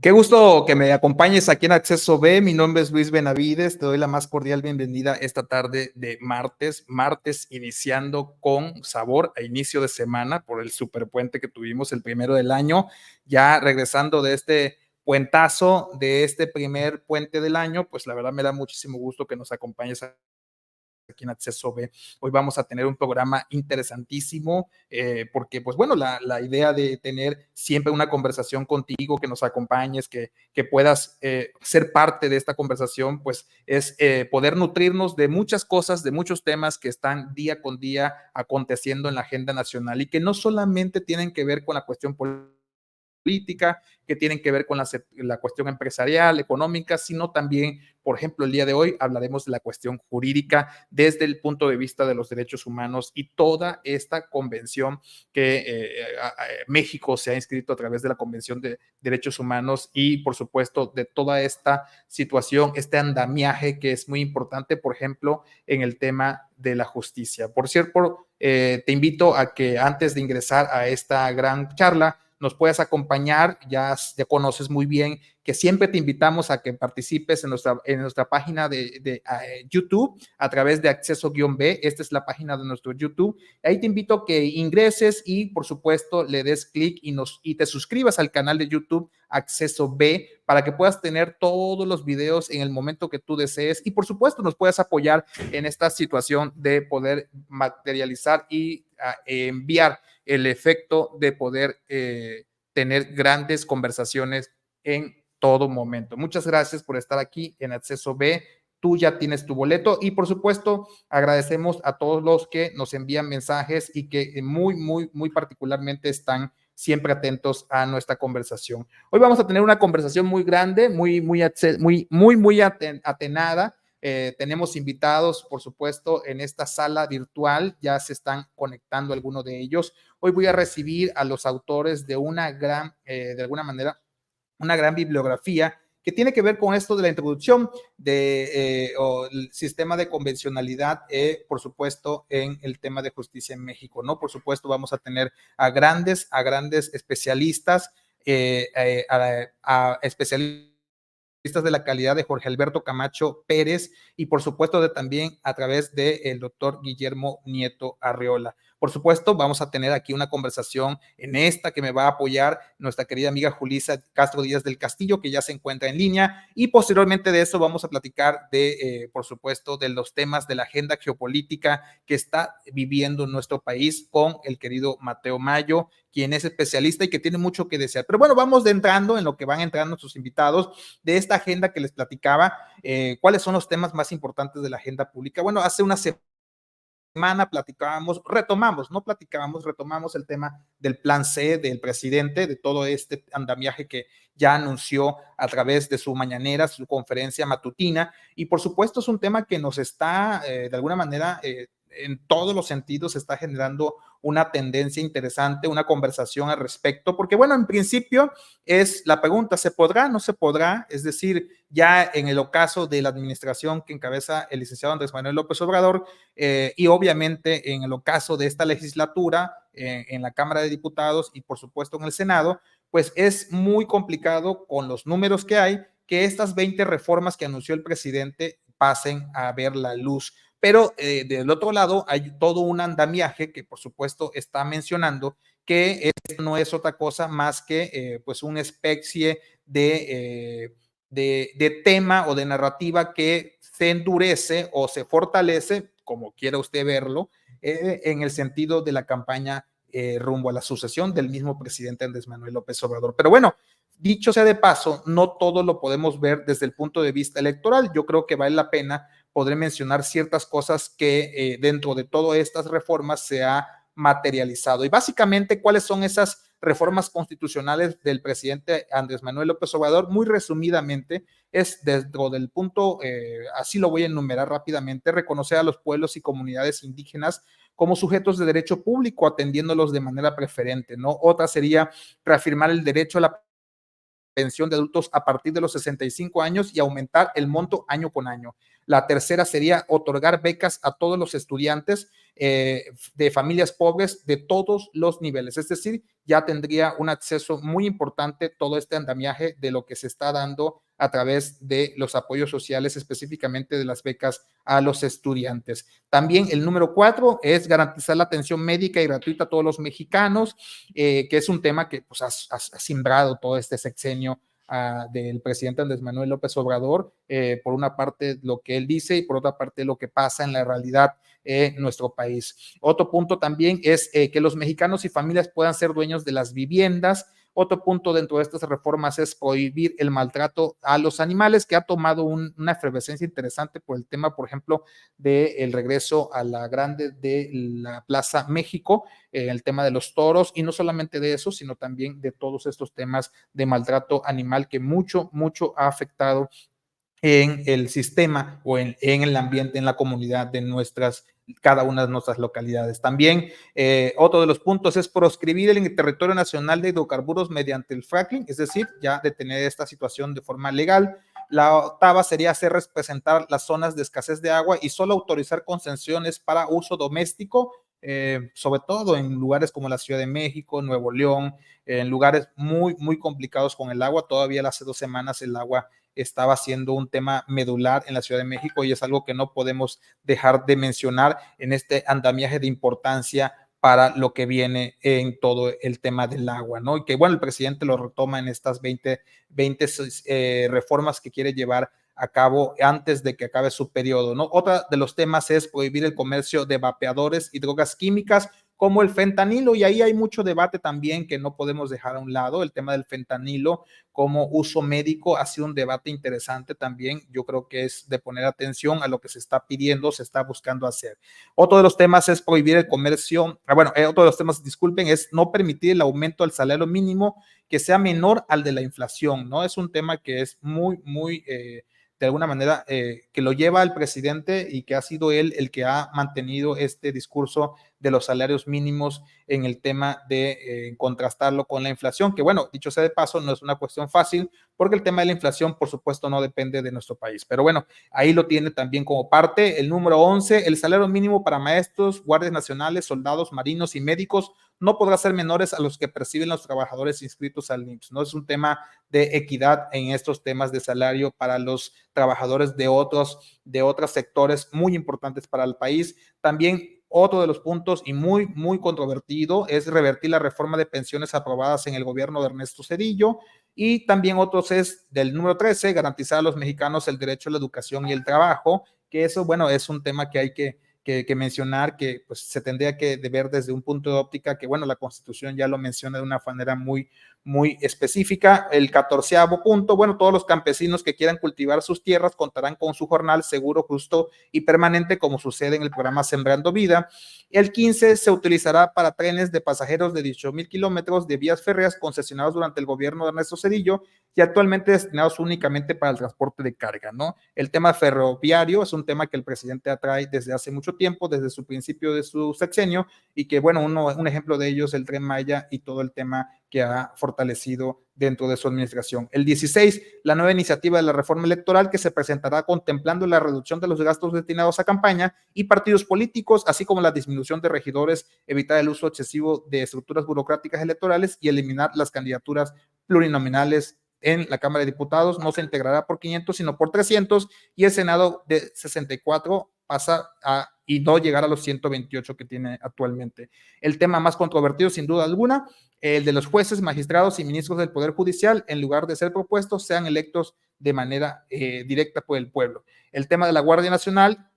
Qué gusto que me acompañes aquí en Acceso B. Mi nombre es Luis Benavides. Te doy la más cordial bienvenida esta tarde de martes iniciando con sabor a inicio de semana por el superpuente que tuvimos el primero del año. Ya regresando de este puentazo, de este primer puente del año, pues la verdad me da muchísimo gusto que nos acompañes aquí en Acceso B. Hoy vamos a tener un programa interesantísimo porque, pues bueno, la idea de tener siempre una conversación contigo, que nos acompañes, que puedas ser parte de esta conversación, pues es poder nutrirnos de muchas cosas, de muchos temas que están día con día aconteciendo en la agenda nacional y que no solamente tienen que ver con la cuestión política, que tienen que ver con la cuestión empresarial, económica, sino también, por ejemplo, el día de hoy hablaremos de la cuestión jurídica desde el punto de vista de los derechos humanos y toda esta convención que México se ha inscrito a través de la Convención de Derechos Humanos y, por supuesto, de toda esta situación, este andamiaje que es muy importante, por ejemplo, en el tema de la justicia. Por cierto, te invito a que antes de ingresar a esta gran charla, nos puedes acompañar, ya conoces muy bien que siempre te invitamos a que participes en nuestra página de YouTube a través de Acceso-B. Esta es la página de nuestro YouTube. Ahí te invito a que ingreses y, por supuesto, le des clic y te suscribas al canal de YouTube Acceso B para que puedas tener todos los videos en el momento que tú desees y, por supuesto, nos puedas apoyar en esta situación de poder materializar y enviar el efecto de poder tener grandes conversaciones en todo momento. Muchas gracias por estar aquí en Acceso B. Tú ya tienes tu boleto y, por supuesto, agradecemos a todos los que nos envían mensajes y que muy particularmente están siempre atentos a nuestra conversación. Hoy vamos a tener una conversación muy grande, muy atenada. Tenemos invitados, por supuesto, en esta sala virtual. Ya se están conectando algunos de ellos. Hoy voy a recibir a los autores de una de alguna manera, una gran bibliografía que tiene que ver con esto de la introducción del sistema de convencionalidad, por supuesto, en el tema de justicia en México, ¿no? Por supuesto, vamos a tener a grandes especialistas, a especialistas de la calidad de Jorge Alberto Camacho Pérez y por supuesto también a través del doctor Guillermo Nieto Arreola. Por supuesto, vamos a tener aquí una conversación en esta que me va a apoyar nuestra querida amiga Julisa Castro Díaz del Castillo, que ya se encuentra en línea, y posteriormente de eso vamos a platicar por supuesto, de los temas de la agenda geopolítica que está viviendo nuestro país con el querido Mateo Mayo, quien es especialista y que tiene mucho que desear. Pero bueno, vamos entrando en lo que van entrando nuestros invitados de esta agenda que les platicaba. ¿Cuáles son los temas más importantes de la agenda pública? Bueno, hace una semana retomamos el tema del plan C del presidente, de todo este andamiaje que ya anunció a través de su mañanera, su conferencia matutina, y por supuesto es un tema que nos está de alguna manera en todos los sentidos está generando una tendencia interesante, una conversación al respecto, porque bueno, en principio es la pregunta, ¿se podrá? ¿No se podrá? Es decir, ya en el ocaso de la administración que encabeza el licenciado Andrés Manuel López Obrador, y obviamente en el ocaso de esta legislatura, en la Cámara de Diputados y por supuesto en el Senado, pues es muy complicado con los números que hay que estas 20 reformas que anunció el presidente pasen a ver la luz. Pero del otro lado hay todo un andamiaje que por supuesto está mencionando que no es otra cosa más que pues una especie de tema o de narrativa que se endurece o se fortalece, como quiera usted verlo, en el sentido de la campaña rumbo a la sucesión del mismo presidente Andrés Manuel López Obrador. Pero bueno, dicho sea de paso, no todo lo podemos ver desde el punto de vista electoral. Yo creo que vale la pena podré mencionar ciertas cosas que dentro de todas estas reformas se ha materializado. Y básicamente, ¿cuáles son esas reformas constitucionales del presidente Andrés Manuel López Obrador? Muy resumidamente, es dentro del punto, así lo voy a enumerar rápidamente, reconocer a los pueblos y comunidades indígenas como sujetos de derecho público, atendiéndolos de manera preferente, ¿no? Otra sería reafirmar el derecho a la pensión de adultos a partir de los 65 años y aumentar el monto año con año. La tercera sería otorgar becas a todos los estudiantes de familias pobres de todos los niveles. Es decir, ya tendría un acceso muy importante todo este andamiaje de lo que se está dando a través de los apoyos sociales, específicamente de las becas a los estudiantes. También el número 4 es garantizar la atención médica y gratuita a todos los mexicanos, que es un tema que pues, ha simbrado todo este sexenio del presidente Andrés Manuel López Obrador, por una parte lo que él dice y por otra parte lo que pasa en la realidad en nuestro país. Otro punto también es que los mexicanos y familias puedan ser dueños de las viviendas. Otro punto dentro de estas reformas es prohibir el maltrato a los animales, que ha tomado una efervescencia interesante por el tema, por ejemplo, del regreso a la grande de la Plaza México, el tema de los toros, y no solamente de eso, sino también de todos estos temas de maltrato animal que mucho ha afectado en el sistema o en el ambiente, en la comunidad de cada una de nuestras localidades. También otro de los puntos es proscribir el territorio nacional de hidrocarburos mediante el fracking, es decir, ya detener esta situación de forma legal. La octava sería hacer representar las zonas de escasez de agua y solo autorizar concesiones para uso doméstico, sobre todo en lugares como la Ciudad de México, Nuevo León, en lugares muy complicados con el agua. Todavía hace 2 semanas el agua estaba siendo un tema medular en la Ciudad de México y es algo que no podemos dejar de mencionar en este andamiaje de importancia para lo que viene en todo el tema del agua, ¿no? Y que, bueno, el presidente lo retoma en estas 20 reformas que quiere llevar a cabo antes de que acabe su periodo, ¿no? Otra de los temas es prohibir el comercio de vapeadores y drogas químicas como el fentanilo, y ahí hay mucho debate también que no podemos dejar a un lado. El tema del fentanilo como uso médico ha sido un debate interesante también. Yo creo que es de poner atención a lo que se está pidiendo, se está buscando hacer. Otro de los temas es prohibir el comercio, otro de los temas, disculpen, es no permitir el aumento del salario mínimo que sea menor al de la inflación, ¿no? Es un tema que es muy de alguna manera, que lo lleva el presidente y que ha sido él el que ha mantenido este discurso de los salarios mínimos en el tema de contrastarlo con la inflación, que bueno, dicho sea de paso, no es una cuestión fácil, porque el tema de la inflación, por supuesto, no depende de nuestro país. Pero bueno, ahí lo tiene también como parte. El número 11, el salario mínimo para maestros, guardias nacionales, soldados, marinos y médicos no podrá ser menores a los que perciben los trabajadores inscritos al IMSS, ¿no? Es un tema de equidad en estos temas de salario para los trabajadores de otros sectores muy importantes para el país. También otro de los puntos y muy controvertido es revertir la reforma de pensiones aprobadas en el gobierno de Ernesto Zedillo, y también otros es del número 13, garantizar a los mexicanos el derecho a la educación y el trabajo, que eso, bueno, es un tema que hay que mencionar, que pues se tendría que ver desde un punto de óptica que, bueno, la Constitución ya lo menciona de una manera muy específica. El 14º punto, bueno, todos los campesinos que quieran cultivar sus tierras contarán con su jornal seguro, justo y permanente, como sucede en el programa Sembrando Vida. El 15 se utilizará para trenes de pasajeros de 18,000 kilómetros de vías férreas concesionados durante el gobierno de Ernesto Zedillo y actualmente destinados únicamente para el transporte de carga, ¿no? El tema ferroviario es un tema que el presidente atrae desde hace mucho tiempo, desde su principio de su sexenio, y que, bueno, un ejemplo de ello es el Tren Maya y todo el tema que ha fortalecido dentro de su administración. El 16, la nueva iniciativa de la reforma electoral que se presentará contemplando la reducción de los gastos destinados a campaña y partidos políticos, así como la disminución de regidores, evitar el uso excesivo de estructuras burocráticas electorales y eliminar las candidaturas plurinominales. En la Cámara de Diputados no se integrará por 500, sino por 300, y el Senado de 64 pasa y no llegar a los 128 que tiene actualmente. El tema más controvertido, sin duda alguna, el de los jueces, magistrados y ministros del Poder Judicial, en lugar de ser propuestos, sean electos de manera directa por el pueblo. El tema de la Guardia Nacional,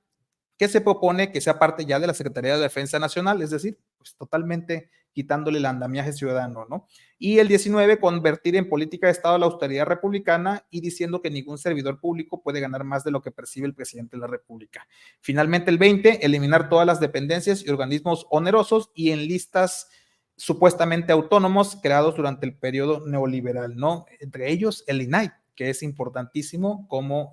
que se propone que sea parte ya de la Secretaría de Defensa Nacional, es decir, pues totalmente quitándole el andamiaje ciudadano, ¿no? Y el 19, convertir en política de Estado la austeridad republicana y diciendo que ningún servidor público puede ganar más de lo que percibe el presidente de la República. Finalmente, el 20, eliminar todas las dependencias y organismos onerosos y en listas supuestamente autónomos creados durante el periodo neoliberal, ¿no? Entre ellos el INAI, que es importantísimo como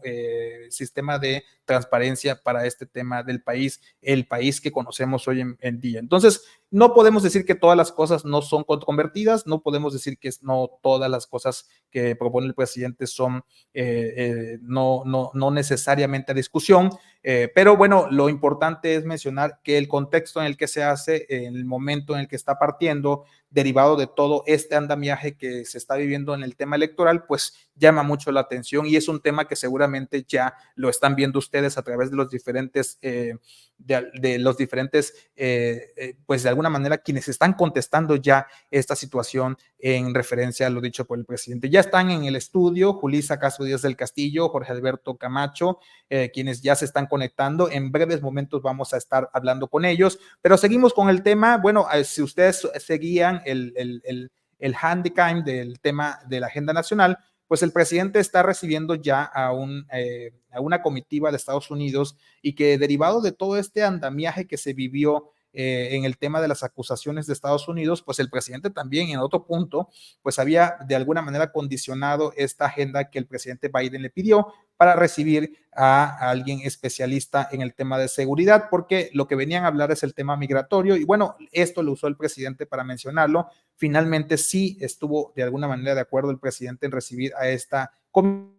sistema de transparencia para este tema del país, el país que conocemos hoy en día. Entonces, no podemos decir que todas las cosas no son controvertidas, no podemos decir que no todas las cosas que propone el presidente son no necesariamente a discusión, pero bueno, lo importante es mencionar que el contexto en el que se hace, en el momento en el que está partiendo, derivado de todo este andamiaje que se está viviendo en el tema electoral, pues llama mucho la atención y es un tema que seguramente ya lo están viendo ustedes a través de los diferentes, pues de alguna manera quienes están contestando ya esta situación en referencia a lo dicho por el presidente. Ya están en el estudio Julissa Castro Díaz del Castillo, Jorge Alberto Camacho, quienes ya se están conectando. En breves momentos vamos a estar hablando con ellos, pero seguimos con el tema. Bueno, si ustedes seguían el handicap del tema de la agenda nacional, pues el presidente está recibiendo ya a una comitiva de Estados Unidos y que derivado de todo este andamiaje que se vivió en el tema de las acusaciones de Estados Unidos, pues el presidente también en otro punto, pues había de alguna manera condicionado esta agenda que el presidente Biden le pidió para recibir a alguien especialista en el tema de seguridad, porque lo que venían a hablar es el tema migratorio y bueno, esto lo usó el presidente para mencionarlo. Finalmente sí estuvo de alguna manera de acuerdo el presidente en recibir a esta comitiva,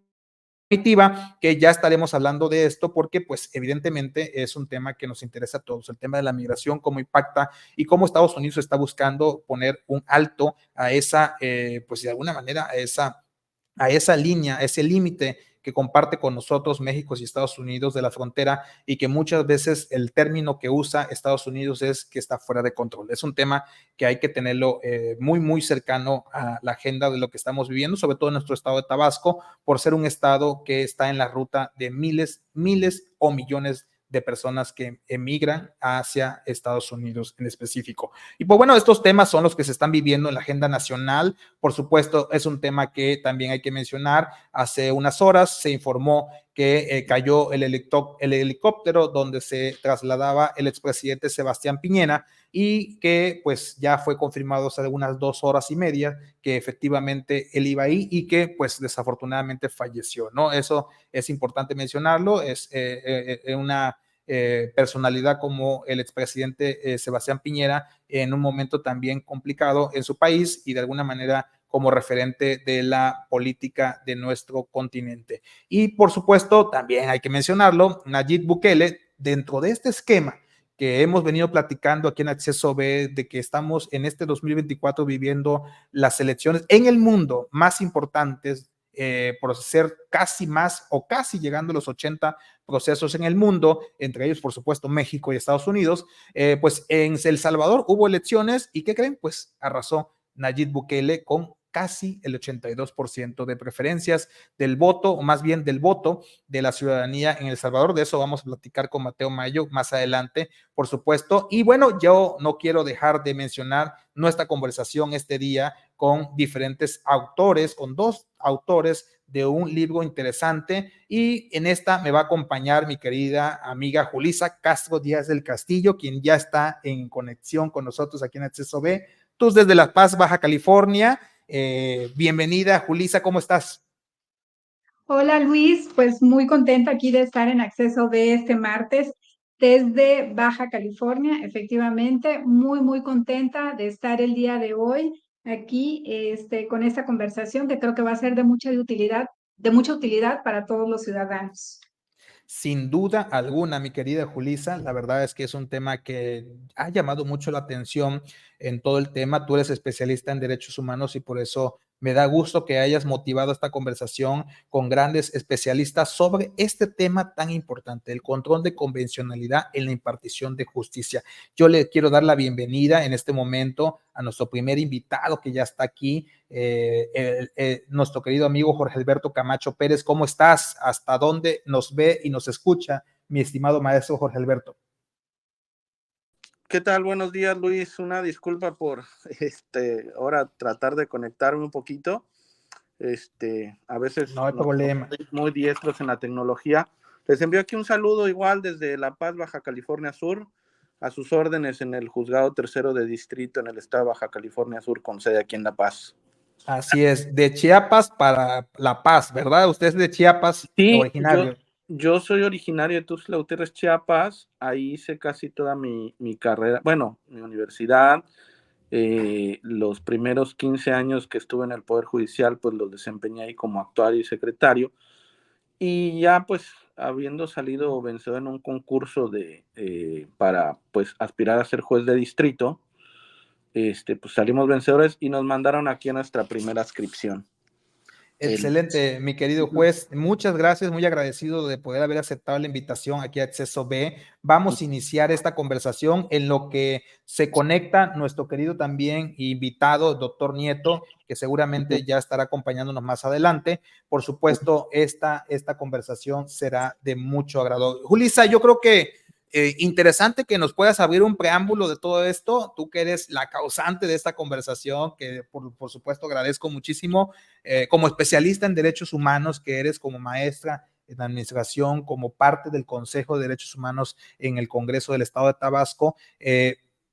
que ya estaremos hablando de esto porque pues evidentemente es un tema que nos interesa a todos, el tema de la migración, cómo impacta y cómo Estados Unidos está buscando poner un alto a esa, pues de alguna manera a esa línea, a ese límite que comparte con nosotros México y Estados Unidos de la frontera y que muchas veces el término que usa Estados Unidos es que está fuera de control. Es un tema que hay que tenerlo muy cercano a la agenda de lo que estamos viviendo, sobre todo en nuestro estado de Tabasco, por ser un estado que está en la ruta de miles o millones de personas que emigran hacia Estados Unidos en específico. Y pues bueno, estos temas son los que se están viviendo en la agenda nacional. Por supuesto, es un tema que también hay que mencionar. Hace unas horas se informó que cayó el helicóptero donde se trasladaba el expresidente Sebastián Piñera y que pues ya fue confirmado hace algunas 2 horas y media que efectivamente él iba ahí y que pues desafortunadamente falleció, ¿no? Eso es importante mencionarlo, es una personalidad como el expresidente Sebastián Piñera en un momento también complicado en su país y de alguna manera como referente de la política de nuestro continente. Y por supuesto, también hay que mencionarlo, Nayib Bukele, dentro de este esquema que hemos venido platicando aquí en Acceso B, de que estamos en este 2024 viviendo las elecciones en el mundo más importantes, por ser casi más o casi llegando a los 80 procesos en el mundo, entre ellos, por supuesto, México y Estados Unidos, pues en El Salvador hubo elecciones y ¿qué creen? Pues arrasó Nayib Bukele con casi el 82% de preferencias del voto, o más bien del voto de la ciudadanía en El Salvador. De eso vamos a platicar con Mateo Mayo más adelante, por supuesto. Y bueno, yo no quiero dejar de mencionar nuestra conversación este día con diferentes autores, con 2 autores de un libro interesante y en esta me va a acompañar mi querida amiga Julissa Castro Díaz del Castillo, quien ya está en conexión con nosotros aquí en Acceso B. Tú desde La Paz, Baja California. Bienvenida, Julissa, ¿cómo estás? Hola Luis, pues muy contenta aquí de estar en Acceso B este martes desde Baja California, efectivamente, muy contenta de estar el día de hoy aquí con esta conversación que creo que va a ser de mucha utilidad para todos los ciudadanos. Sin duda alguna, mi querida Julissa, la verdad es que es un tema que ha llamado mucho la atención en todo el tema. Tú eres especialista en derechos humanos y por eso me da gusto que hayas motivado esta conversación con grandes especialistas sobre este tema tan importante, el control de convencionalidad en la impartición de justicia. Yo le quiero dar la bienvenida en este momento a nuestro primer invitado que ya está aquí, nuestro querido amigo Jorge Alberto Camacho Pérez. ¿Cómo estás? ¿Hasta dónde nos ve y nos escucha, mi estimado maestro Jorge Alberto? ¿Qué tal? Buenos días, Luis. Una disculpa por ahora tratar de conectarme un poquito. A veces No hay no somos problema. muy diestros en la tecnología. Les envío aquí un saludo igual desde La Paz, Baja California Sur, a sus órdenes en el Juzgado Tercero de Distrito en el estado de Baja California Sur, con sede aquí en La Paz. Así es, de Chiapas para La Paz, ¿verdad? Usted es de Chiapas, Sí, originario. yo soy originario de Tuxtla Gutiérrez, Chiapas. Ahí hice casi toda mi carrera, bueno, mi universidad. Los primeros 15 años que estuve en el Poder Judicial, pues los desempeñé ahí como actuario y secretario. Y ya, pues, habiendo salido vencedor en un concurso para, pues, aspirar a ser juez de distrito, pues salimos vencedores y nos mandaron aquí a nuestra primera adscripción. Excelente, mi querido juez. Muchas gracias, muy agradecido de poder haber aceptado la invitación aquí a Acceso B. Vamos a iniciar esta conversación en lo que se conecta nuestro querido también invitado, doctor Nieto, que seguramente ya estará acompañándonos más adelante. Por supuesto, esta conversación será de mucho agrado. Julissa, yo creo que interesante que nos puedas abrir un preámbulo de todo esto, tú que eres la causante de esta conversación, que por supuesto agradezco muchísimo, como especialista en derechos humanos que eres, como maestra en administración, como parte del Consejo de Derechos Humanos en el Congreso del Estado de Tabasco.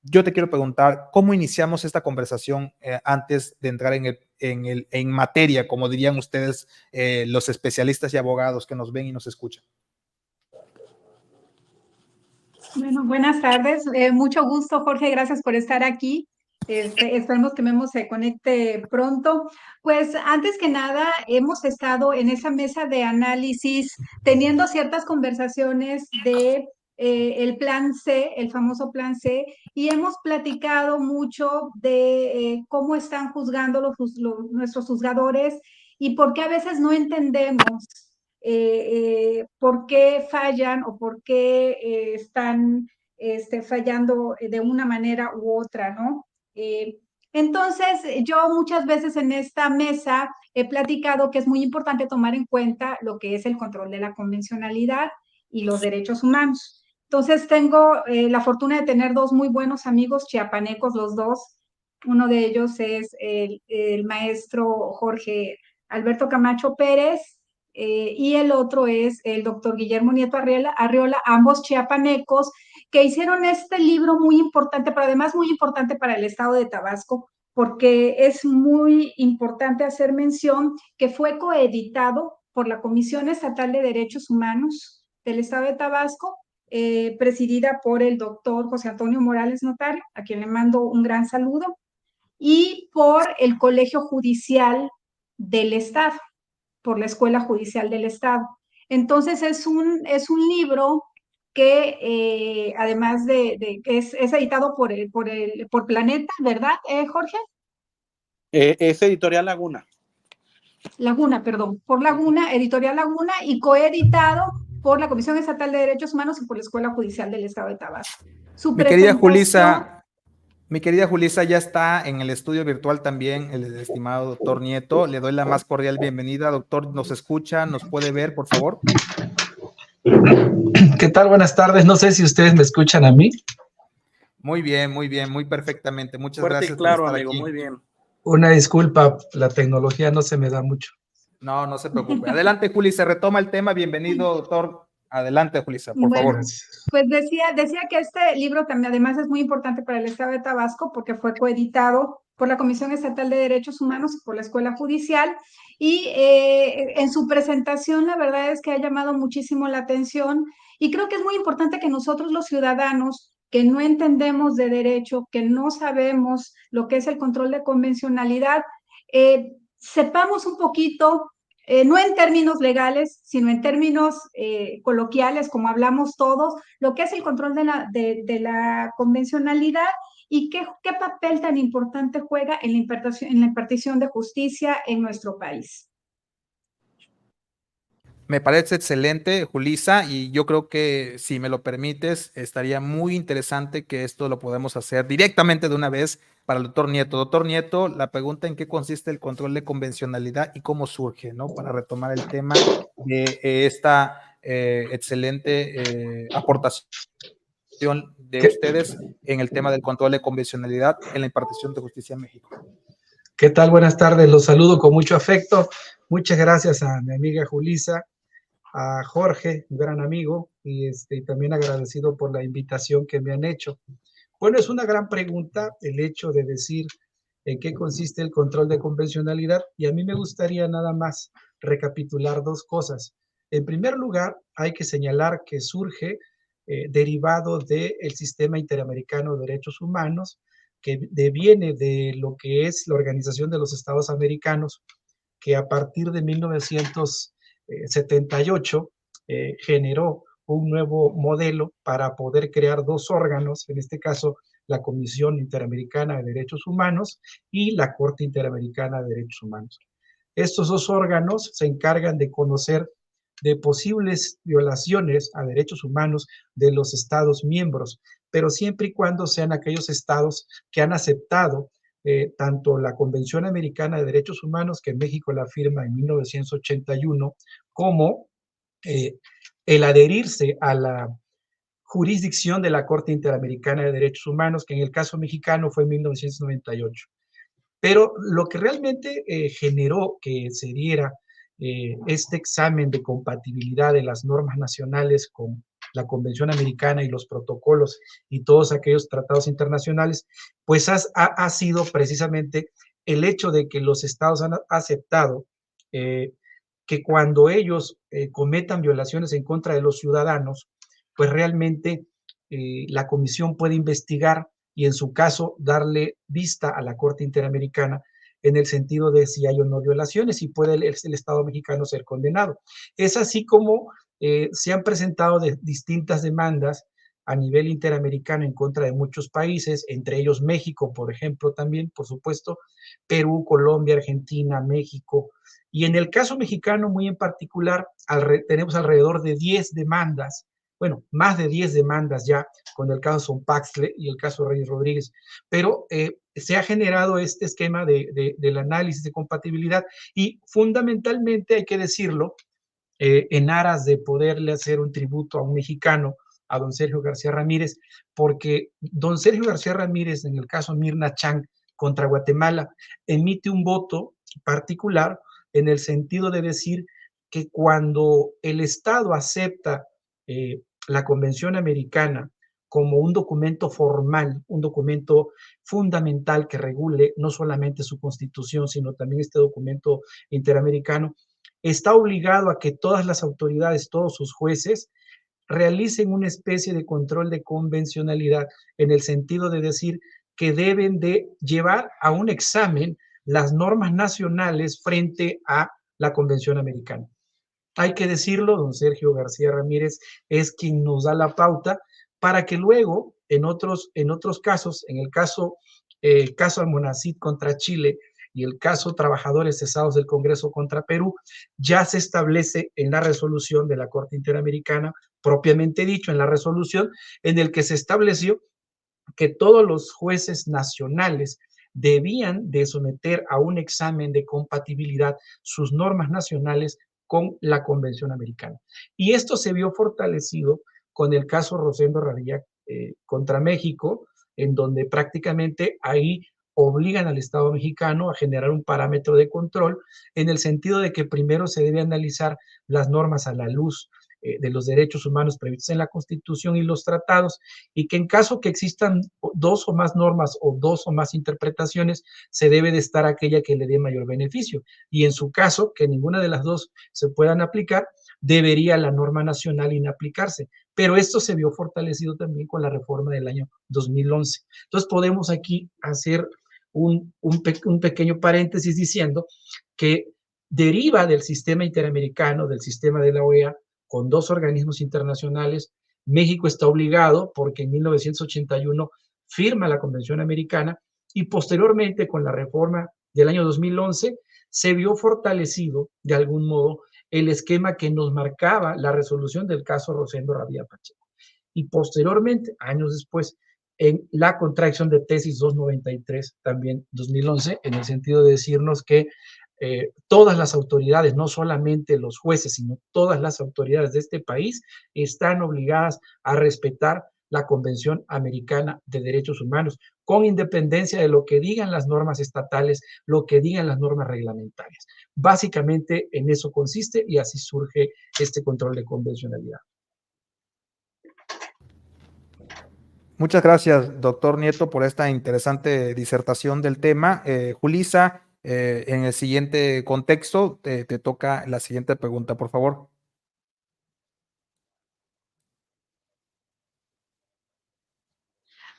Yo te quiero preguntar, ¿cómo iniciamos esta conversación antes de entrar en materia, como dirían ustedes, los especialistas y abogados que nos ven y nos escuchan? Bueno, buenas tardes. Mucho gusto, Jorge. Gracias por estar aquí. Esperemos que Memo se conecte pronto. Pues antes que nada, hemos estado en esa mesa de análisis teniendo ciertas conversaciones de el plan C, el famoso plan C, y hemos platicado mucho de cómo están juzgando nuestros juzgadores y por qué a veces no entendemos por qué fallan o por qué están fallando de una manera u otra, ¿no? Entonces, yo muchas veces en esta mesa he platicado que es muy importante tomar en cuenta lo que es el control de la convencionalidad y los derechos humanos. Entonces, tengo la fortuna de tener dos muy buenos amigos chiapanecos, los dos. Uno de ellos es el maestro Jorge Alberto Camacho Pérez, y el otro es el doctor Guillermo Nieto Arriola, ambos chiapanecos, que hicieron este libro muy importante, pero además muy importante para el estado de Tabasco, porque es muy importante hacer mención que fue coeditado por la Comisión Estatal de Derechos Humanos del estado de Tabasco, presidida por el doctor José Antonio Morales Notario, a quien le mando un gran saludo, y por el Colegio Judicial del Estado, por la Escuela Judicial del Estado. Entonces es un libro que además es editado por Planeta, ¿verdad, Jorge? Es Editorial Laguna. Laguna, perdón, por Laguna, Editorial Laguna, y coeditado por la Comisión Estatal de Derechos Humanos y por la Escuela Judicial del Estado de Tabasco. Su Mi querida presentación... Julissa, ya está en el estudio virtual también el estimado doctor Nieto. Le doy la más cordial bienvenida. Doctor, ¿nos escucha? ¿Nos puede ver, por favor? ¿Qué tal? Buenas tardes. No sé si ustedes me escuchan a mí. Muy bien, muy perfectamente. Muchas Fuerte gracias y claro, por estar amigo, aquí. muy bien. Una disculpa, la tecnología no se me da mucho. No, no se preocupe. Adelante, Juli, se retoma el tema. Bienvenido, doctor. Adelante, Julissa, por Bueno, favor. Gracias. pues decía que este libro también además es muy importante para el Estado de Tabasco porque fue coeditado por la Comisión Estatal de Derechos Humanos y por la Escuela Judicial, y en su presentación la verdad es que ha llamado muchísimo la atención, y creo que es muy importante que nosotros los ciudadanos que no entendemos de derecho, que no sabemos lo que es el control de convencionalidad, sepamos un poquito, no en términos legales, sino en términos coloquiales, como hablamos todos, lo que es el control de la convencionalidad y qué papel tan importante juega en la impartición de justicia en nuestro país. Me parece excelente, Julissa, y yo creo que si me lo permites, estaría muy interesante que esto lo podemos hacer directamente de una vez para el doctor Nieto. Doctor Nieto, la pregunta en qué consiste el control de convencionalidad y cómo surge, ¿no? Para retomar el tema de esta excelente aportación de ustedes en el tema del control de convencionalidad en la impartición de justicia en México. ¿Qué tal? Buenas tardes. Los saludo con mucho afecto. Muchas gracias a mi amiga Julissa, a Jorge, un gran amigo, y también agradecido por la invitación que me han hecho. Bueno, es una gran pregunta el hecho de decir en qué consiste el control de convencionalidad, y a mí me gustaría nada más recapitular dos cosas. En primer lugar, hay que señalar que surge derivado del sistema interamericano de derechos humanos, que deviene de lo que es la Organización de los Estados Americanos, que a partir de 1978 generó un nuevo modelo para poder crear dos órganos, en este caso la Comisión Interamericana de Derechos Humanos y la Corte Interamericana de Derechos Humanos. Estos dos órganos se encargan de conocer de posibles violaciones a derechos humanos de los Estados miembros, pero siempre y cuando sean aquellos estados que han aceptado tanto la Convención Americana de Derechos Humanos, que México la firma en 1981, como el adherirse a la jurisdicción de la Corte Interamericana de Derechos Humanos, que en el caso mexicano fue en 1998. Pero lo que realmente generó que se diera este examen de compatibilidad de las normas nacionales con la Convención Americana y los protocolos y todos aquellos tratados internacionales, pues ha sido precisamente el hecho de que los estados han aceptado que cuando ellos cometan violaciones en contra de los ciudadanos, pues realmente la comisión puede investigar y en su caso darle vista a la Corte Interamericana en el sentido de si hay o no violaciones y puede el Estado mexicano ser condenado. Es así como se han presentado distintas demandas a nivel interamericano en contra de muchos países, entre ellos México, por ejemplo, también, por supuesto, Perú, Colombia, Argentina, México. Y en el caso mexicano, muy en particular, tenemos alrededor de 10 demandas, bueno, más de 10 demandas ya, con el caso Sonpaxtle y el caso Reyes Rodríguez, pero se ha generado este esquema del análisis de compatibilidad y fundamentalmente, hay que decirlo, en aras de poderle hacer un tributo a un mexicano, a don Sergio García Ramírez, porque don Sergio García Ramírez, en el caso Mirna Chang contra Guatemala, emite un voto particular en el sentido de decir que cuando el Estado acepta la Convención Americana como un documento formal, un documento fundamental que regule no solamente su constitución, sino también este documento interamericano, está obligado a que todas las autoridades, todos sus jueces, realicen una especie de control de convencionalidad en el sentido de decir que deben de llevar a un examen las normas nacionales frente a la Convención Americana. Hay que decirlo, don Sergio García Ramírez es quien nos da la pauta para que luego, en otros casos, en el caso Almonacid contra Chile y el caso Trabajadores Cesados del Congreso contra Perú, ya se establece en la resolución de la Corte Interamericana, propiamente dicho, en la resolución, en el que se estableció que todos los jueces nacionales debían de someter a un examen de compatibilidad sus normas nacionales con la Convención Americana. Y esto se vio fortalecido con el caso Rosendo Radilla contra México, en donde prácticamente ahí obligan al Estado mexicano a generar un parámetro de control en el sentido de que primero se debe analizar las normas a la luz de los derechos humanos previstos en la Constitución y los tratados, y que en caso que existan dos o más normas o dos o más interpretaciones, se debe de estar aquella que le dé mayor beneficio. Y en su caso, que ninguna de las dos se puedan aplicar, debería la norma nacional inaplicarse. Pero esto se vio fortalecido también con la reforma del año 2011. Entonces podemos aquí hacer un pequeño paréntesis diciendo que deriva del sistema interamericano, del sistema de la OEA, con dos organismos internacionales. México está obligado porque en 1981 firma la Convención Americana y posteriormente con la reforma del año 2011 se vio fortalecido de algún modo el esquema que nos marcaba la resolución del caso Rosendo Radilla Pacheco. Y posteriormente, años después, en la contracción de tesis 293, también 2011, en el sentido de decirnos que todas las autoridades, no solamente los jueces, sino todas las autoridades de este país están obligadas a respetar la Convención Americana de Derechos Humanos, con independencia de lo que digan las normas estatales, lo que digan las normas reglamentarias. Básicamente en eso consiste y así surge este control de convencionalidad. Muchas gracias, doctor Nieto, por esta interesante disertación del tema. Julisa, en el siguiente contexto, te toca la siguiente pregunta, por favor.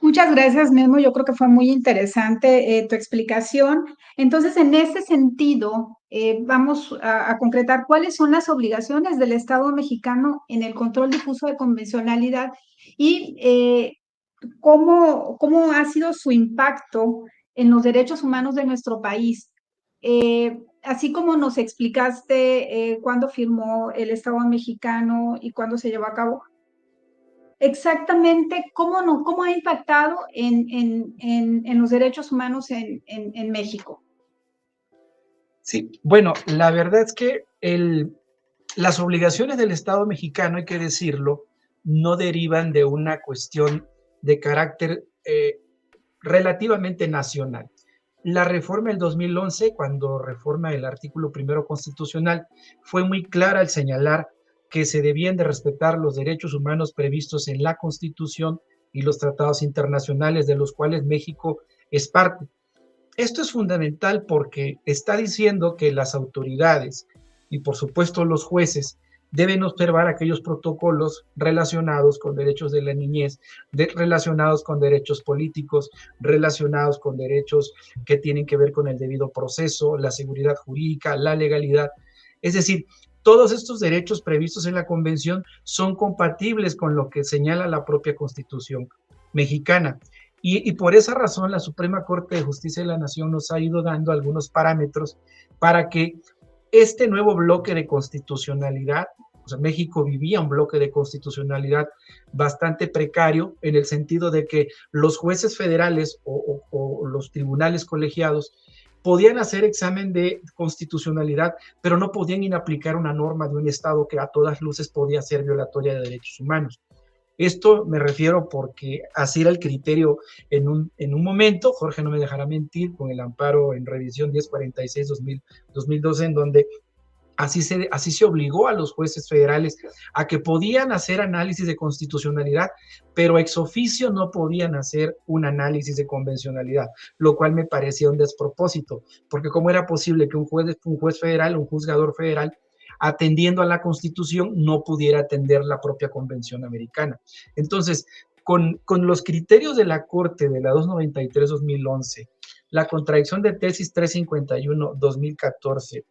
Muchas gracias, Memo. Yo creo que fue muy interesante tu explicación. Entonces, en ese sentido, vamos a concretar cuáles son las obligaciones del Estado mexicano en el control difuso de convencionalidad y cómo ha sido su impacto en los derechos humanos de nuestro país. Así como nos explicaste cuándo firmó el Estado mexicano y cuándo se llevó a cabo, exactamente cómo ha impactado en los derechos humanos en México. Sí, bueno, la verdad es que las obligaciones del Estado mexicano, hay que decirlo, no derivan de una cuestión de carácter relativamente nacional. La reforma del 2011, cuando reforma el artículo primero constitucional, fue muy clara al señalar que se debían de respetar los derechos humanos previstos en la Constitución y los tratados internacionales de los cuales México es parte. Esto es fundamental porque está diciendo que las autoridades y por supuesto los jueces deben observar aquellos protocolos relacionados con derechos de la niñez, relacionados con derechos políticos, relacionados con derechos que tienen que ver con el debido proceso, la seguridad jurídica, la legalidad. Es decir, todos estos derechos previstos en la Convención son compatibles con lo que señala la propia Constitución mexicana. Y por esa razón la Suprema Corte de Justicia de la Nación nos ha ido dando algunos parámetros para que este nuevo bloque de constitucionalidad, o sea, México vivía un bloque de constitucionalidad bastante precario en el sentido de que los jueces federales o los tribunales colegiados podían hacer examen de constitucionalidad, pero no podían inaplicar una norma de un Estado que a todas luces podía ser violatoria de derechos humanos. Esto me refiero porque así era el criterio en un momento, Jorge no me dejará mentir, con el amparo en revisión 1046-2012, en donde así se obligó a los jueces federales a que podían hacer análisis de constitucionalidad, pero ex oficio no podían hacer un análisis de convencionalidad, lo cual me parecía un despropósito, porque cómo era posible que un juez federal, un juzgador federal, atendiendo a la Constitución, no pudiera atender la propia Convención Americana. Entonces, con los criterios de la Corte de la 293-2011, la contradicción de tesis 351-2014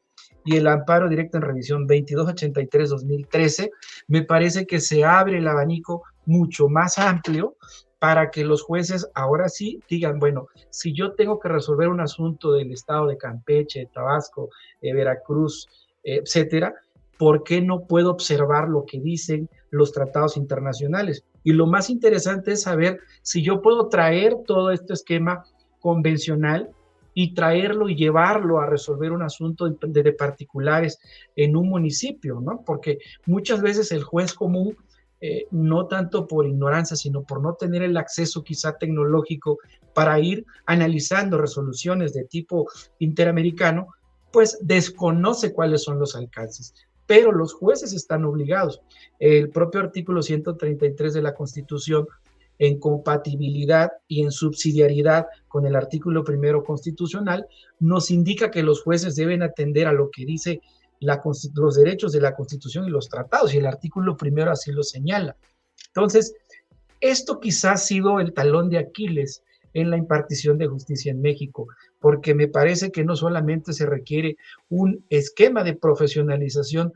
y el amparo directo en revisión 2283-2013, me parece que se abre el abanico mucho más amplio para que los jueces ahora sí digan, bueno, si yo tengo que resolver un asunto del estado de Campeche, Tabasco, Veracruz, etcétera, ¿por qué no puedo observar lo que dicen los tratados internacionales? Y lo más interesante es saber si yo puedo traer todo este esquema convencional y traerlo y llevarlo a resolver un asunto de particulares en un municipio, ¿no? Porque muchas veces el juez común, no tanto por ignorancia, sino por no tener el acceso quizá tecnológico para ir analizando resoluciones de tipo interamericano, pues desconoce cuáles son los alcances. Pero los jueces están obligados. El propio artículo 133 de la Constitución, en compatibilidad y en subsidiariedad con el artículo primero constitucional, nos indica que los jueces deben atender a lo que dice los derechos de la Constitución y los tratados, y el artículo primero así lo señala. Entonces, esto quizás ha sido el talón de Aquiles en la impartición de justicia en México, porque me parece que no solamente se requiere un esquema de profesionalización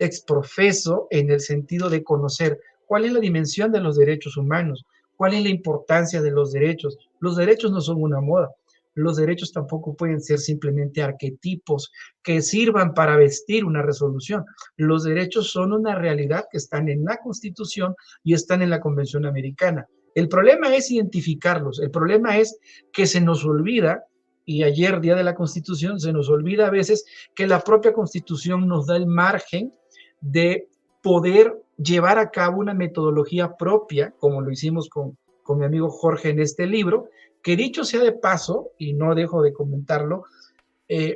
exprofeso en el sentido de conocer cuál es la dimensión de los derechos humanos, cuál es la importancia de los derechos. Los derechos no son una moda. Los derechos tampoco pueden ser simplemente arquetipos que sirvan para vestir una resolución. Los derechos son una realidad que están en la Constitución y están en la Convención Americana. El problema es identificarlos. El problema es que se nos olvida, y ayer, Día de la Constitución, se nos olvida a veces que la propia Constitución nos da el margen de poder llevar a cabo una metodología propia, como lo hicimos con mi amigo Jorge en este libro, que dicho sea de paso, y no dejo de comentarlo,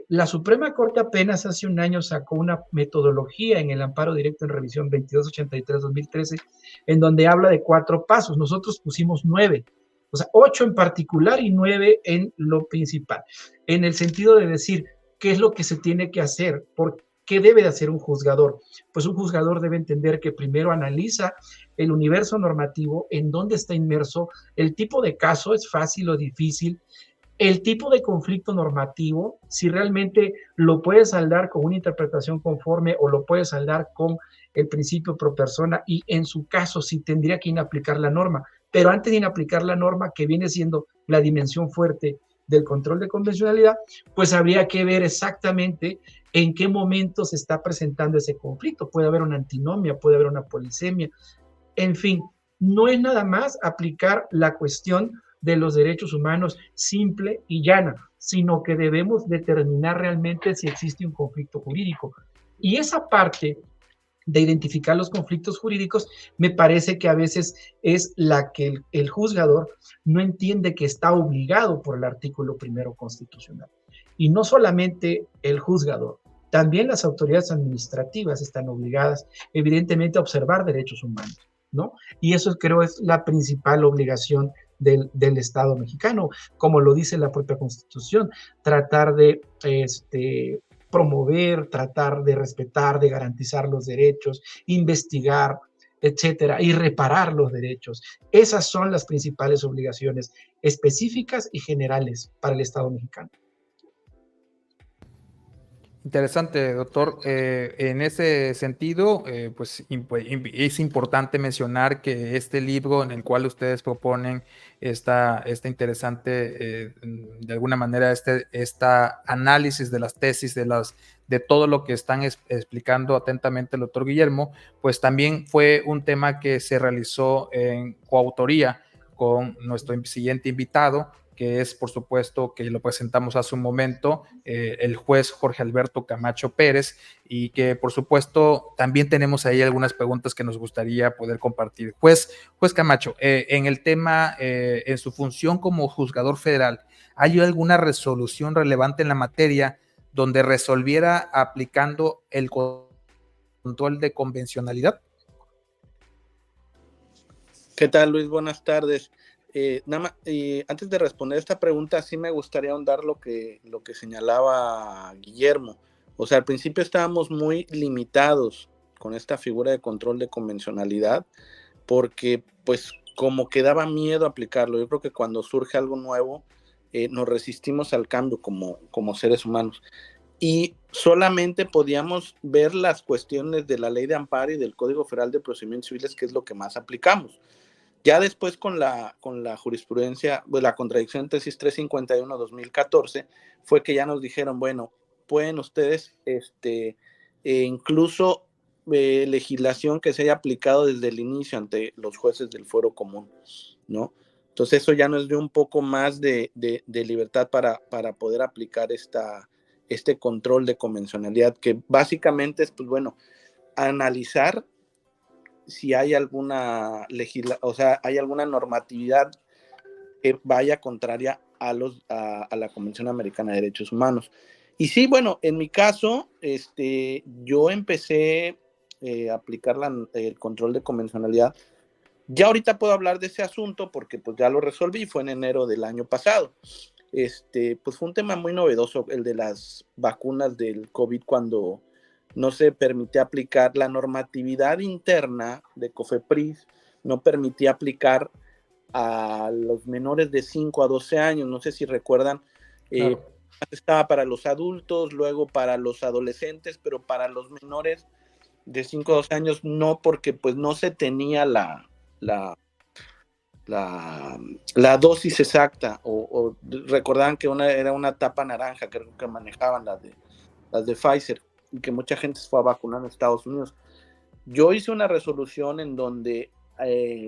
La Suprema Corte apenas hace un año sacó una metodología en el amparo directo en revisión 2283-2013, en donde habla de 4 pasos. Nosotros pusimos 9, o sea, 8 en particular y 9 en lo principal, en el sentido de decir qué es lo que se tiene que hacer, por qué debe de hacer un juzgador. Pues un juzgador debe entender que primero analiza el universo normativo, en dónde está inmerso, el tipo de caso, es fácil o difícil, el tipo de conflicto normativo, si realmente lo puede saldar con una interpretación conforme o lo puede saldar con el principio pro persona, y en su caso si tendría que inaplicar la norma. Pero antes de inaplicar la norma, que viene siendo la dimensión fuerte del control de convencionalidad, pues habría que ver exactamente en qué momento se está presentando ese conflicto. Puede haber una antinomia, puede haber una polisemia, en fin, no es nada más aplicar la cuestión de los derechos humanos simple y llana, sino que debemos determinar realmente si existe un conflicto jurídico. Y esa parte de identificar los conflictos jurídicos, me parece que a veces es la que el juzgador no entiende que está obligado por el artículo 1 constitucional. Y no solamente el juzgador, también las autoridades administrativas están obligadas, evidentemente, a observar derechos humanos, ¿no? Y eso creo es la principal obligación del Estado mexicano, como lo dice la propia Constitución, tratar de promover, tratar de respetar, de garantizar los derechos, investigar, etcétera, y reparar los derechos. Esas son las principales obligaciones específicas y generales para el Estado mexicano. Interesante, doctor. En ese sentido, pues es importante mencionar que este libro en el cual ustedes proponen esta interesante, de alguna manera, esta análisis de las tesis, de todo lo que están explicando atentamente el doctor Guillermo, pues también fue un tema que se realizó en coautoría con nuestro siguiente invitado, que es, por supuesto, que lo presentamos hace un momento, el juez Jorge Alberto Camacho Pérez, y que, por supuesto, también tenemos ahí algunas preguntas que nos gustaría poder compartir. Juez Camacho, en el tema, en su función como juzgador federal, ¿hay alguna resolución relevante en la materia donde resolviera aplicando el control de convencionalidad? ¿Qué tal, Luis? Buenas tardes. Antes de responder esta pregunta, sí me gustaría ahondar lo que señalaba Guillermo. O sea, al principio estábamos muy limitados con esta figura de control de convencionalidad, porque pues como que daba miedo aplicarlo. Yo creo que cuando surge algo nuevo, nos resistimos al cambio como seres humanos. Y solamente podíamos ver las cuestiones de la Ley de Amparo y del Código Federal de Procedimientos Civiles, que es lo que más aplicamos. Ya después con la jurisprudencia, pues la contradicción en tesis 351-2014, fue que ya nos dijeron, bueno, pueden ustedes incluso legislación que se haya aplicado desde el inicio ante los jueces del fuero común, ¿no? Entonces eso ya nos dio un poco más de libertad para poder aplicar este control de convencionalidad, que básicamente es, pues bueno, analizar si hay alguna hay alguna normatividad que vaya contraria a la Convención Americana de Derechos Humanos. Y sí, bueno, en mi caso, yo empecé a aplicar el control de convencionalidad. Ya ahorita puedo hablar de ese asunto porque pues ya lo resolví, fue en enero del año pasado. Pues fue un tema muy novedoso, el de las vacunas del COVID, cuando no se permitía aplicar la normatividad interna de COFEPRIS, no permitía aplicar a los menores de 5 a 12 años, no sé si recuerdan, claro. Estaba para los adultos, luego para los adolescentes, pero para los menores de 5 a 12 años no, porque pues no se tenía la dosis exacta, o recordaban que era una tapa naranja, creo que manejaban las de Pfizer, y que mucha gente se fue a vacunar en Estados Unidos. Yo hice una resolución en donde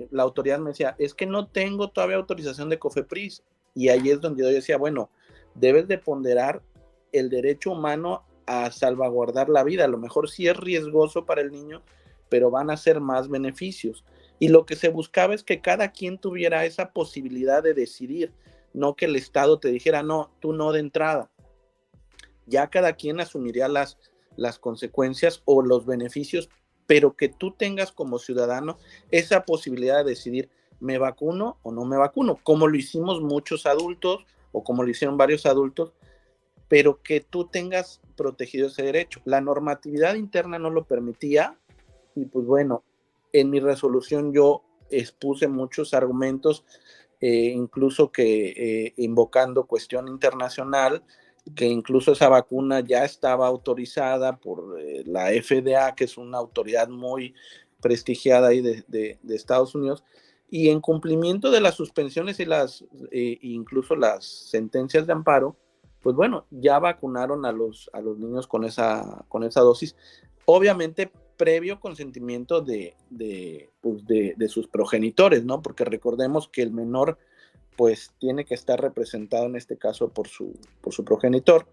la autoridad me decía, es que no tengo todavía autorización de COFEPRIS, y ahí es donde yo decía, bueno, debes de ponderar el derecho humano a salvaguardar la vida, a lo mejor sí es riesgoso para el niño, pero van a ser más beneficios, y lo que se buscaba es que cada quien tuviera esa posibilidad de decidir, no que el Estado te dijera, no, tú no de entrada. ya cada quien asumiría las consecuencias o los beneficios, pero que tú tengas como ciudadano esa posibilidad de decidir, ¿me vacuno o no me vacuno? Como lo hicimos muchos adultos o como lo hicieron varios adultos, pero que tú tengas protegido ese derecho. La normatividad interna no lo permitía y pues bueno, en mi resolución yo expuse muchos argumentos, incluso que invocando cuestión internacional, que incluso esa vacuna ya estaba autorizada por la FDA, que es una autoridad muy prestigiada ahí de Estados Unidos, y en cumplimiento de las suspensiones y incluso las sentencias de amparo, pues bueno, ya vacunaron a los niños con esa dosis, obviamente previo consentimiento de sus progenitores, ¿no? Porque recordemos que el menor pues tiene que estar representado en este caso por su progenitor,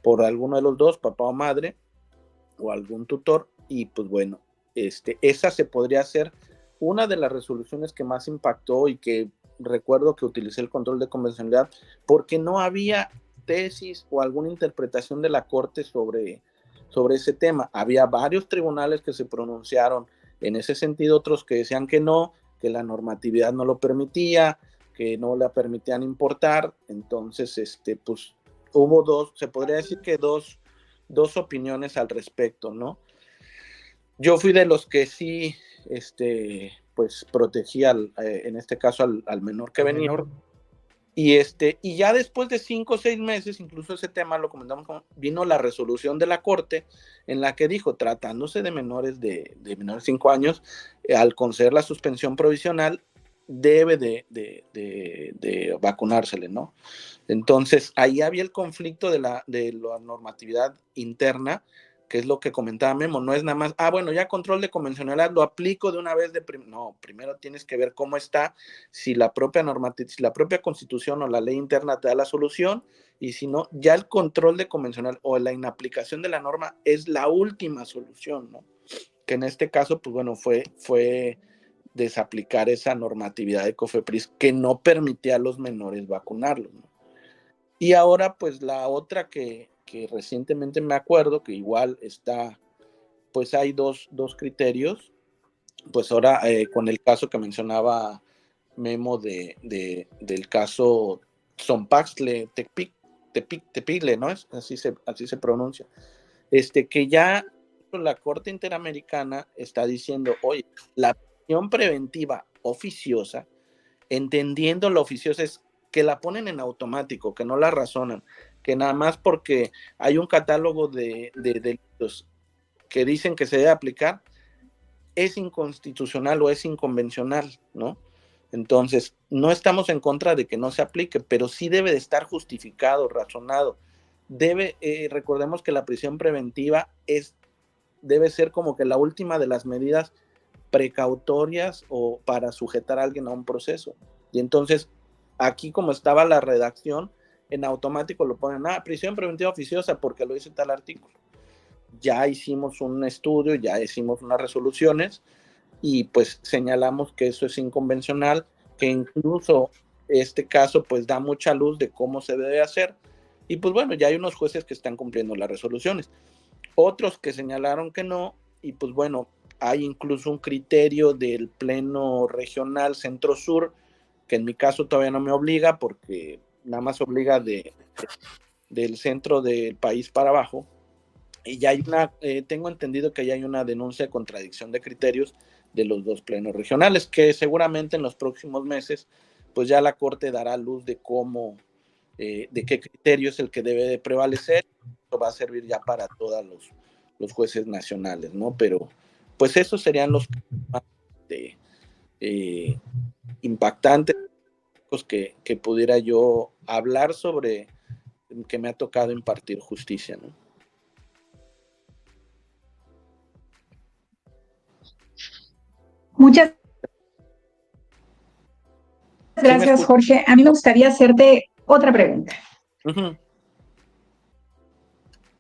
por alguno de los dos, papá o madre, o algún tutor, y pues bueno, esa se podría hacer una de las resoluciones que más impactó y que recuerdo que utilicé el control de convencionalidad porque no había tesis o alguna interpretación de la Corte sobre ese tema. Había varios tribunales que se pronunciaron en ese sentido, otros que decían que no, que la normatividad no lo permitía, que no la permitían importar. Entonces, pues hubo se podría decir que dos opiniones al respecto, ¿no? Yo fui de los que sí, pues protegía en este caso al menor que venía. Y ya después de 5 o 6 meses, incluso ese tema lo comentamos, vino la resolución de la Corte en la que dijo, tratándose de menores de menores de 5 años, al conceder la suspensión provisional, debe de vacunársele, ¿no? Entonces, ahí había el conflicto de la normatividad interna, que es lo que comentaba Memo, no es nada más, bueno, ya control de convencionalidad, lo aplico de una vez no, primero tienes que ver cómo está, si la propia Constitución o la ley interna te da la solución, y si no, ya el control de convencional o la inaplicación de la norma es la última solución, ¿no? Que en este caso, pues bueno, fue desaplicar esa normatividad de COFEPRIS que no permitía a los menores vacunarlos, ¿no? Y ahora, pues la otra que recientemente me acuerdo, que igual está, pues hay dos criterios, pues ahora con el caso que mencionaba Memo del caso Zompaxtle Tepigle, ¿no? Así se pronuncia. Que ya la Corte Interamericana está diciendo, oye, la prisión preventiva oficiosa, entendiendo la oficiosa es que la ponen en automático, que no la razonan, que nada más porque hay un catálogo de delitos que dicen que se debe aplicar, es inconstitucional o es inconvencional, ¿no? Entonces, no estamos en contra de que no se aplique, pero sí debe de estar justificado, razonado. Recordemos que la prisión preventiva debe ser como que la última de las medidas precautorias o para sujetar a alguien a un proceso. Y entonces, aquí como estaba la redacción, en automático lo ponen, prisión preventiva oficiosa porque lo dice tal artículo. Ya hicimos un estudio, ya hicimos unas resoluciones y pues señalamos que eso es inconvencional, que incluso este caso pues da mucha luz de cómo se debe hacer y pues bueno, ya hay unos jueces que están cumpliendo las resoluciones, otros que señalaron que no y pues bueno, hay incluso un criterio del Pleno Regional Centro-Sur que en mi caso todavía no me obliga porque nada más obliga del centro del país para abajo. Y ya hay tengo entendido que ya hay una denuncia de contradicción de criterios de los dos plenos regionales, que seguramente en los próximos meses, pues ya la Corte dará luz de cómo, de qué criterio es el que debe de prevalecer. Esto va a servir ya para todos los jueces nacionales, ¿no? Pero, pues esos serían los más impactantes que pudiera yo hablar sobre que me ha tocado impartir justicia, ¿no? Muchas gracias, Jorge. A mí me gustaría hacerte otra pregunta. Uh-huh.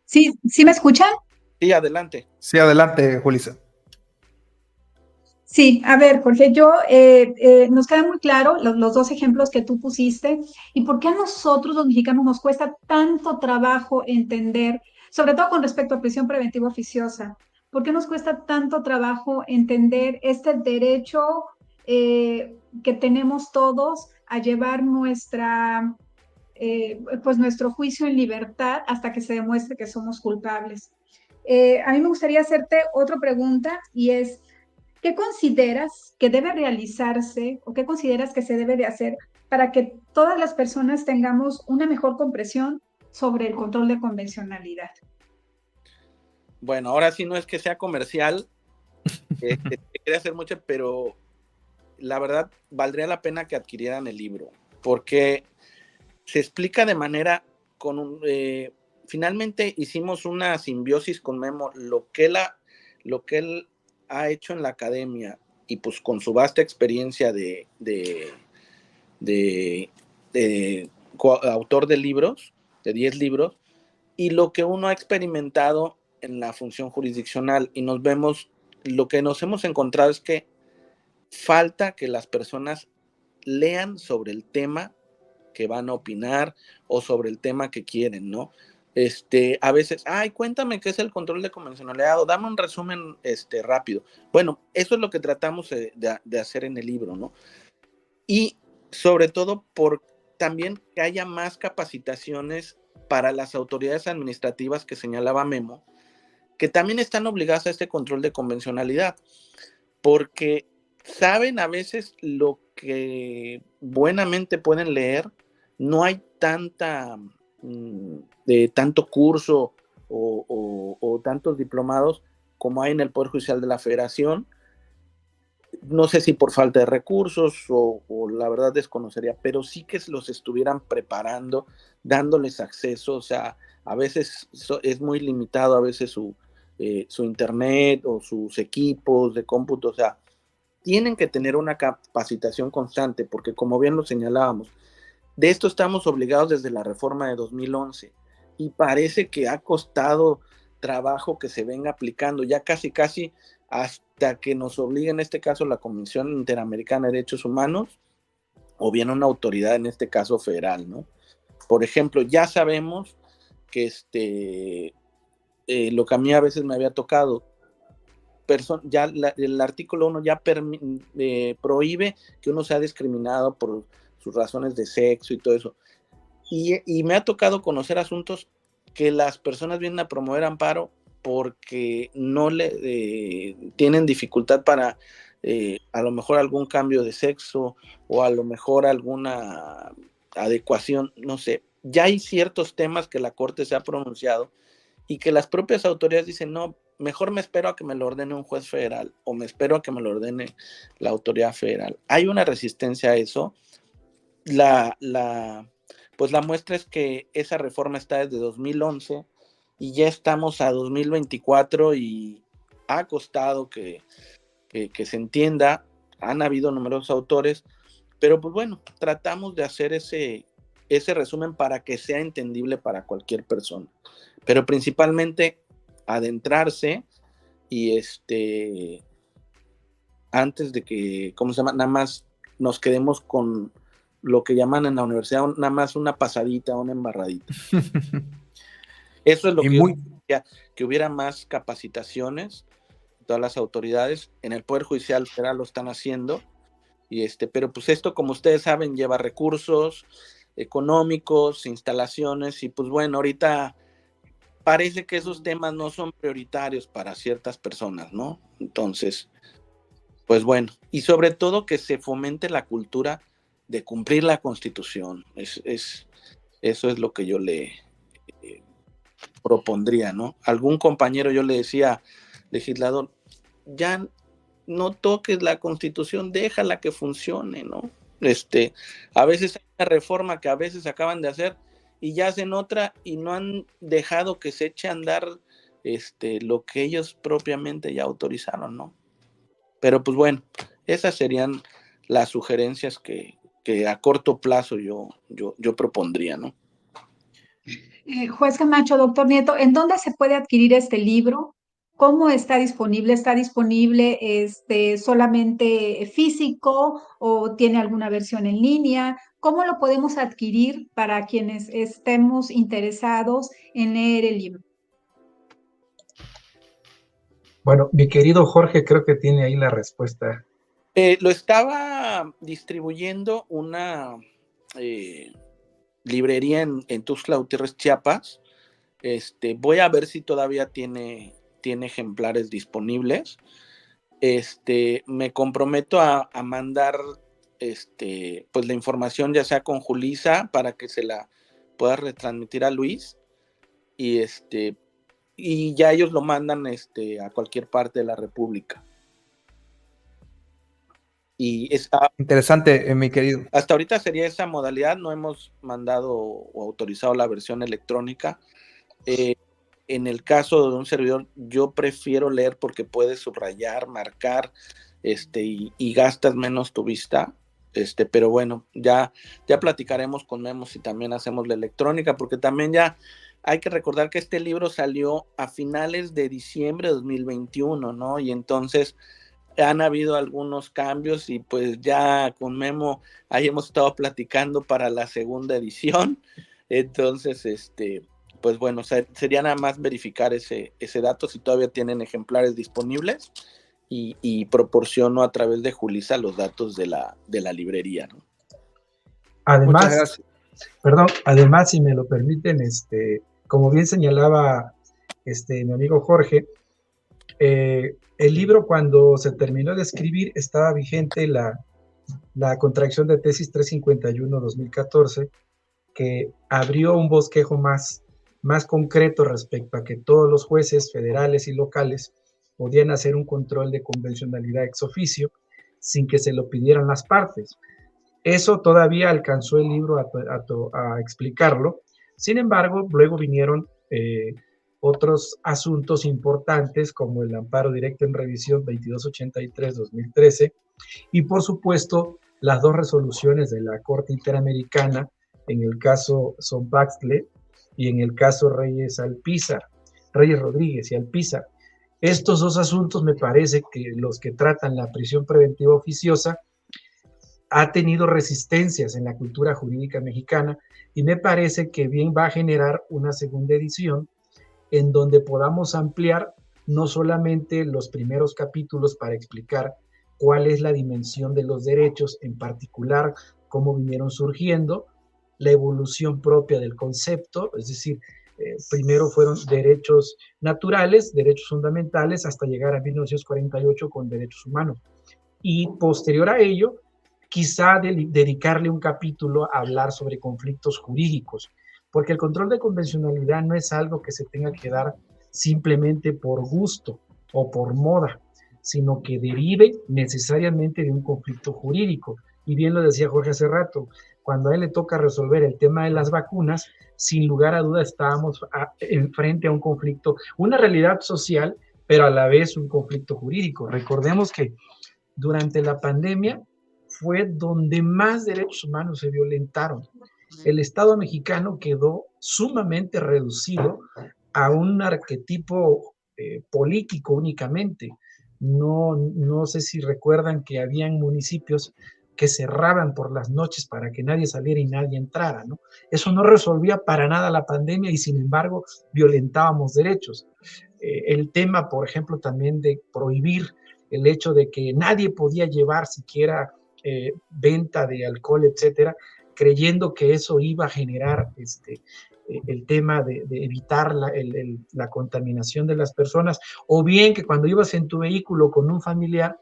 ¿Sí me escuchan? Sí, adelante. Sí, adelante, Julissa. Sí, a ver, Jorge, nos queda muy claro los dos ejemplos que tú pusiste y por qué a nosotros los mexicanos nos cuesta tanto trabajo entender, sobre todo con respecto a prisión preventiva oficiosa, por qué nos cuesta tanto trabajo entender este derecho que tenemos todos a llevar pues nuestro juicio en libertad hasta que se demuestre que somos culpables. A mí me gustaría hacerte otra pregunta y es, ¿qué consideras que debe realizarse o qué consideras que se debe de hacer para que todas las personas tengamos una mejor comprensión sobre el control de convencionalidad? Bueno, ahora sí no es que sea comercial, quería hacer mucho, pero la verdad valdría la pena que adquirieran el libro, porque se explica de manera finalmente hicimos una simbiosis con Memo, lo que él ha hecho en la academia y pues con su vasta experiencia de autor de libros, de 10 libros, y lo que uno ha experimentado en la función jurisdiccional, y lo que nos hemos encontrado es que falta que las personas lean sobre el tema que van a opinar o sobre el tema que quieren, ¿no? A veces, cuéntame qué es el control de convencionalidad o dame un resumen rápido. Bueno, eso es lo que tratamos de hacer en el libro, ¿no? Y sobre todo por también que haya más capacitaciones para las autoridades administrativas que señalaba Memo, que también están obligadas a este control de convencionalidad, porque saben a veces lo que buenamente pueden leer, no hay tanto curso o tantos diplomados como hay en el Poder Judicial de la Federación. No sé si por falta de recursos o la verdad desconocería, pero sí que los estuvieran preparando, dándoles acceso. O sea, a veces es muy limitado, a veces su internet o sus equipos de cómputo. O sea, tienen que tener una capacitación constante, porque como bien lo señalábamos, de esto estamos obligados desde la reforma de 2011 y parece que ha costado trabajo que se venga aplicando, ya casi hasta que nos obligue, en este caso la Comisión Interamericana de Derechos Humanos o bien una autoridad, en este caso federal, ¿no? Por ejemplo, ya sabemos que lo que a mí a veces me había tocado, ya el artículo 1 ya prohíbe que uno sea discriminado por sus razones de sexo y todo eso. Y me ha tocado conocer asuntos que las personas vienen a promover amparo porque no tienen dificultad para a lo mejor algún cambio de sexo o a lo mejor alguna adecuación, no sé. Ya hay ciertos temas que la Corte se ha pronunciado y que las propias autoridades dicen, no, mejor me espero a que me lo ordene un juez federal o me espero a que me lo ordene la autoridad federal. Hay una resistencia a eso. Pues la muestra es que esa reforma está desde 2011 y ya estamos a 2024 y ha costado que se entienda. Han habido numerosos autores, pero pues bueno, tratamos de hacer ese resumen para que sea entendible para cualquier persona, pero principalmente adentrarse y antes de que, ¿cómo se llama? Nada más nos quedemos con lo que llaman en la universidad nada más una pasadita, una embarradita. Eso es lo que yo quería, que hubiera más capacitaciones, todas las autoridades, en el Poder Judicial Federal lo están haciendo, pero pues esto, como ustedes saben, lleva recursos económicos, instalaciones, y pues bueno, ahorita parece que esos temas no son prioritarios para ciertas personas, ¿no? Entonces, pues bueno, y sobre todo que se fomente la cultura de cumplir la Constitución. Eso es lo que yo le propondría, ¿no? Algún compañero yo le decía, legislador, ya no toques la Constitución, déjala que funcione, ¿no? A veces hay una reforma que a veces acaban de hacer y ya hacen otra y no han dejado que se eche a andar lo que ellos propiamente ya autorizaron, ¿no? Pero pues bueno, esas serían las sugerencias que a corto plazo yo propondría, ¿no? Juez Camacho, doctor Nieto, ¿en dónde se puede adquirir este libro? ¿Cómo está disponible? ¿Está disponible solamente físico o tiene alguna versión en línea? ¿Cómo lo podemos adquirir para quienes estemos interesados en leer el libro? Bueno, mi querido Jorge creo que tiene ahí la respuesta. Lo estaba distribuyendo una librería en Tuxtla Gutiérrez, Chiapas. Voy a ver si todavía tiene ejemplares disponibles. Me comprometo a mandar pues la información ya sea con Julisa para que se la pueda retransmitir a Luis y ya ellos lo mandan a cualquier parte de la República. Y Interesante, mi querido. hasta ahorita sería esa modalidad, no hemos mandado o autorizado la versión electrónica. En el caso de un servidor, yo prefiero leer porque puedes subrayar, marcar, y gastas menos tu vista. Pero bueno, ya platicaremos con Memo si también hacemos la electrónica, porque también ya hay que recordar que este libro salió a finales de diciembre de 2021, ¿no? Y entonces han habido algunos cambios y pues ya con Memo ahí hemos estado platicando para la segunda edición. Entonces, pues bueno, sería nada más verificar ese dato si todavía tienen ejemplares disponibles y proporciono a través de Julisa los datos de la librería, ¿no? Además, perdón, además, si me lo permiten, como bien señalaba mi amigo Jorge, el libro cuando se terminó de escribir estaba vigente la contracción de tesis 351-2014, que abrió un bosquejo más concreto respecto a que todos los jueces federales y locales podían hacer un control de convencionalidad ex oficio sin que se lo pidieran las partes. Eso todavía alcanzó el libro a explicarlo. Sin embargo, luego vinieron otros asuntos importantes como el amparo directo en revisión 2283-2013 y por supuesto las dos resoluciones de la Corte Interamericana en el caso Zompaxtle y en el caso Reyes Rodríguez y Alpizar. Estos dos asuntos me parece que los que tratan la prisión preventiva oficiosa ha tenido resistencias en la cultura jurídica mexicana y me parece que bien va a generar una segunda edición en donde podamos ampliar no solamente los primeros capítulos para explicar cuál es la dimensión de los derechos, en particular cómo vinieron surgiendo, la evolución propia del concepto, es decir, primero fueron derechos naturales, derechos fundamentales, hasta llegar a 1948 con derechos humanos. Y posterior a ello, quizá dedicarle un capítulo a hablar sobre conflictos jurídicos, porque el control de convencionalidad no es algo que se tenga que dar simplemente por gusto o por moda, sino que derive necesariamente de un conflicto jurídico. Y bien lo decía Jorge hace rato, cuando a él le toca resolver el tema de las vacunas, sin lugar a dudas estábamos enfrente a un conflicto, una realidad social, pero a la vez un conflicto jurídico. Recordemos que durante la pandemia fue donde más derechos humanos se violentaron. El Estado mexicano quedó sumamente reducido a un arquetipo político únicamente. No sé si recuerdan que habían municipios que cerraban por las noches para que nadie saliera y nadie entrara, ¿no? Eso no resolvía para nada la pandemia y sin embargo violentábamos derechos. El tema, por ejemplo, también de prohibir el hecho de que nadie podía llevar siquiera venta de alcohol, etcétera, creyendo que eso iba a generar el tema de evitar la contaminación de las personas, o bien que cuando ibas en tu vehículo con un familiar,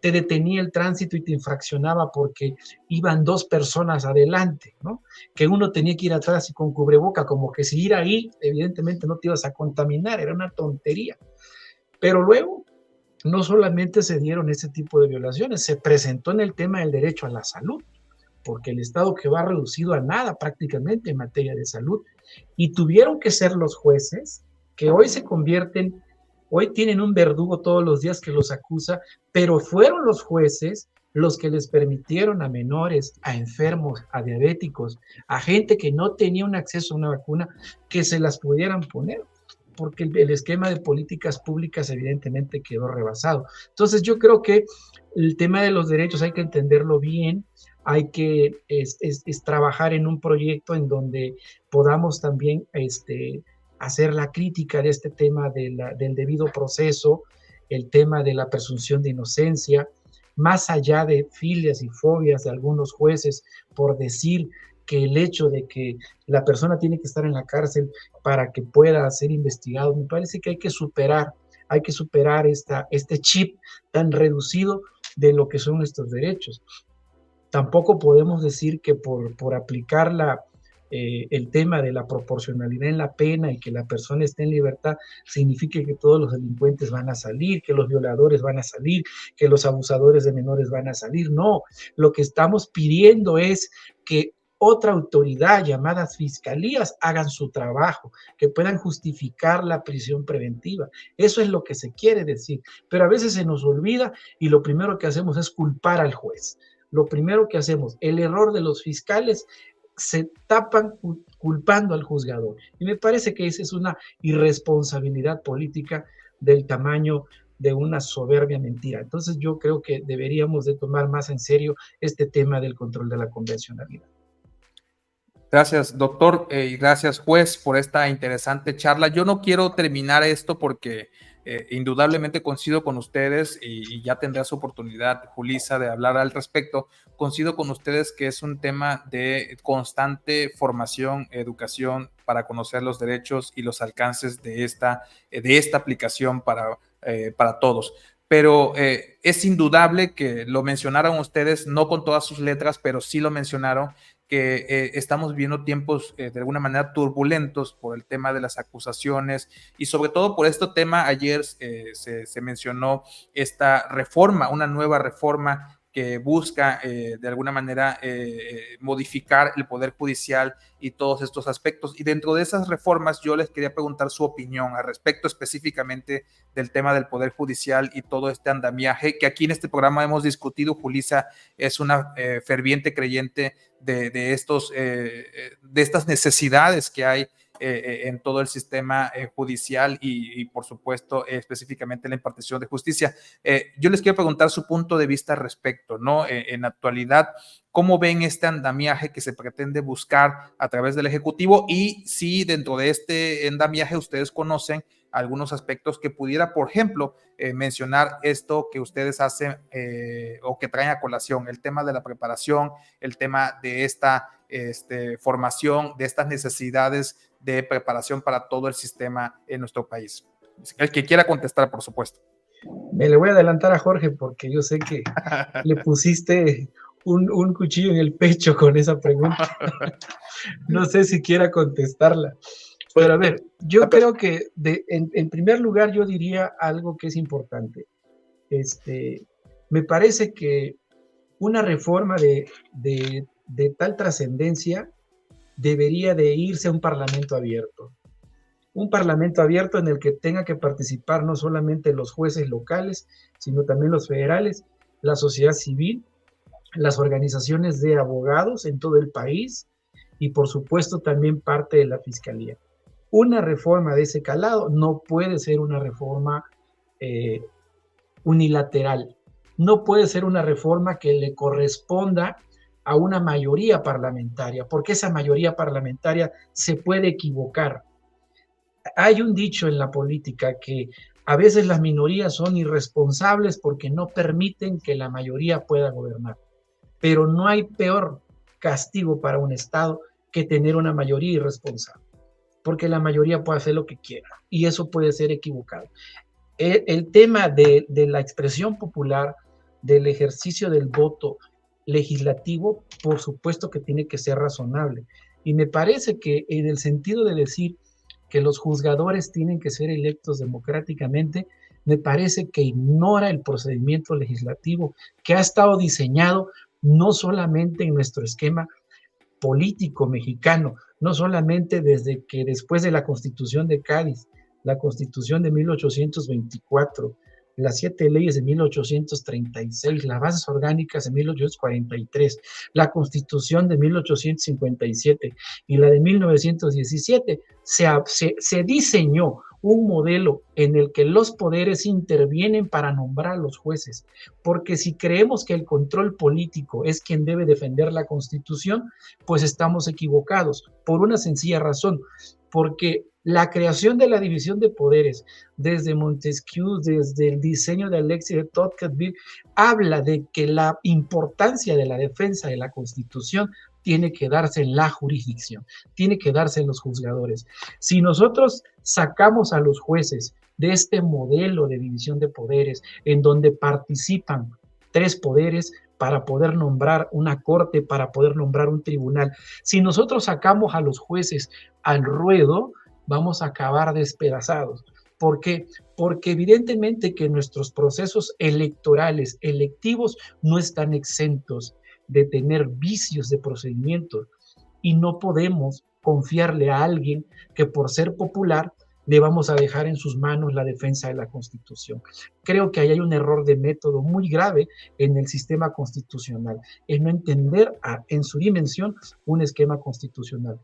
te detenía el tránsito y te infraccionaba porque iban dos personas adelante, ¿no? Que uno tenía que ir atrás y con cubreboca, como que si ir ahí, evidentemente no te ibas a contaminar, era una tontería. Pero luego, no solamente se dieron ese tipo de violaciones, se presentó en el tema del derecho a la salud, porque el Estado quedó reducido a nada prácticamente en materia de salud, y tuvieron que ser los jueces que hoy se convierten, hoy tienen un verdugo todos los días que los acusa, pero fueron los jueces los que les permitieron a menores, a enfermos, a diabéticos, a gente que no tenía un acceso a una vacuna, que se las pudieran poner. porque el esquema de políticas públicas evidentemente quedó rebasado. Entonces yo creo que el tema de los derechos hay que entenderlo bien, hay que trabajar en un proyecto en donde podamos también hacer la crítica de este tema del debido proceso, el tema de la presunción de inocencia, más allá de filias y fobias de algunos jueces por decir que el hecho de que la persona tiene que estar en la cárcel para que pueda ser investigado, me parece que hay que superar este chip tan reducido de lo que son estos derechos. Tampoco podemos decir que por aplicar el tema de la proporcionalidad en la pena y que la persona esté en libertad, signifique que todos los delincuentes van a salir, que los violadores van a salir, que los abusadores de menores van a salir. No, lo que estamos pidiendo es que otra autoridad, llamadas fiscalías, hagan su trabajo, que puedan justificar la prisión preventiva. Eso es lo que se quiere decir, pero a veces se nos olvida y lo primero que hacemos es culpar al juez. Lo primero que hacemos, el error de los fiscales, se tapan culpando al juzgador. Y me parece que esa es una irresponsabilidad política del tamaño de una soberbia mentira. Entonces yo creo que deberíamos de tomar más en serio este tema del control de la convencionalidad. Gracias, doctor, y gracias, juez, por esta interesante charla. Yo no quiero terminar esto porque indudablemente coincido con ustedes y ya tendrá su oportunidad, Julissa, de hablar al respecto. Coincido con ustedes que es un tema de constante formación, educación para conocer los derechos y los alcances de esta aplicación para todos. Pero es indudable que lo mencionaron ustedes, no con todas sus letras, pero sí lo mencionaron, que estamos viviendo tiempos de alguna manera turbulentos por el tema de las acusaciones y sobre todo por este tema. Ayer se mencionó esta reforma, una nueva reforma que busca de alguna manera modificar el Poder Judicial y todos estos aspectos. Y dentro de esas reformas yo les quería preguntar su opinión al respecto específicamente del tema del Poder Judicial y todo este andamiaje que aquí en este programa hemos discutido. Julissa es una ferviente creyente de estas necesidades que hay en todo el sistema judicial y por supuesto específicamente la impartición de justicia. Yo les quiero preguntar su punto de vista al respecto, ¿no? En la actualidad, ¿cómo ven este andamiaje que se pretende buscar a través del Ejecutivo? Y si dentro de este andamiaje ustedes conocen algunos aspectos que pudiera, por ejemplo, mencionar esto que ustedes hacen o que traen a colación, el tema de la preparación, el tema de esta formación, de estas necesidades de preparación para todo el sistema en nuestro país. El que quiera contestar, por supuesto. Me le voy a adelantar a Jorge porque yo sé que le pusiste un cuchillo en el pecho con esa pregunta. No sé si quiera contestarla. Pero a ver, yo creo que en primer lugar yo diría algo que es importante. Me parece que una reforma de tal trascendencia debería de irse a un parlamento abierto. Un parlamento abierto en el que tenga que participar no solamente los jueces locales, sino también los federales, la sociedad civil, las organizaciones de abogados en todo el país y por supuesto también parte de la fiscalía. Una reforma de ese calado no puede ser una reforma unilateral, no puede ser una reforma que le corresponda a una mayoría parlamentaria, porque esa mayoría parlamentaria se puede equivocar. Hay un dicho en la política que a veces las minorías son irresponsables porque no permiten que la mayoría pueda gobernar, pero no hay peor castigo para un Estado que tener una mayoría irresponsable, porque la mayoría puede hacer lo que quiera y eso puede ser equivocado. El tema de la expresión popular, del ejercicio del voto legislativo, por supuesto que tiene que ser razonable. Y me parece que en el sentido de decir que los juzgadores tienen que ser electos democráticamente, me parece que ignora el procedimiento legislativo que ha estado diseñado no solamente en nuestro esquema político mexicano, no solamente desde que después de la Constitución de Cádiz, la Constitución de 1824, las 7 leyes de 1836, las bases orgánicas de 1843, la Constitución de 1857 y la de 1917, se diseñó un modelo en el que los poderes intervienen para nombrar a los jueces, porque si creemos que el control político es quien debe defender la Constitución, pues estamos equivocados, por una sencilla razón, porque la creación de la división de poderes, desde Montesquieu, desde el diseño de Alexis de Tocqueville, habla de que la importancia de la defensa de la Constitución tiene que darse en la jurisdicción, tiene que darse en los juzgadores. Si nosotros sacamos a los jueces de este modelo de división de poderes, en donde participan 3 poderes para poder nombrar una corte, para poder nombrar un tribunal, si nosotros sacamos a los jueces al ruedo, vamos a acabar despedazados. ¿Por qué? Porque evidentemente que nuestros procesos electorales, electivos, no están exentos de tener vicios de procedimiento y no podemos confiarle a alguien que por ser popular le vamos a dejar en sus manos la defensa de la Constitución. Creo que ahí hay un error de método muy grave en el sistema constitucional, en no entender en su dimensión un esquema constitucional.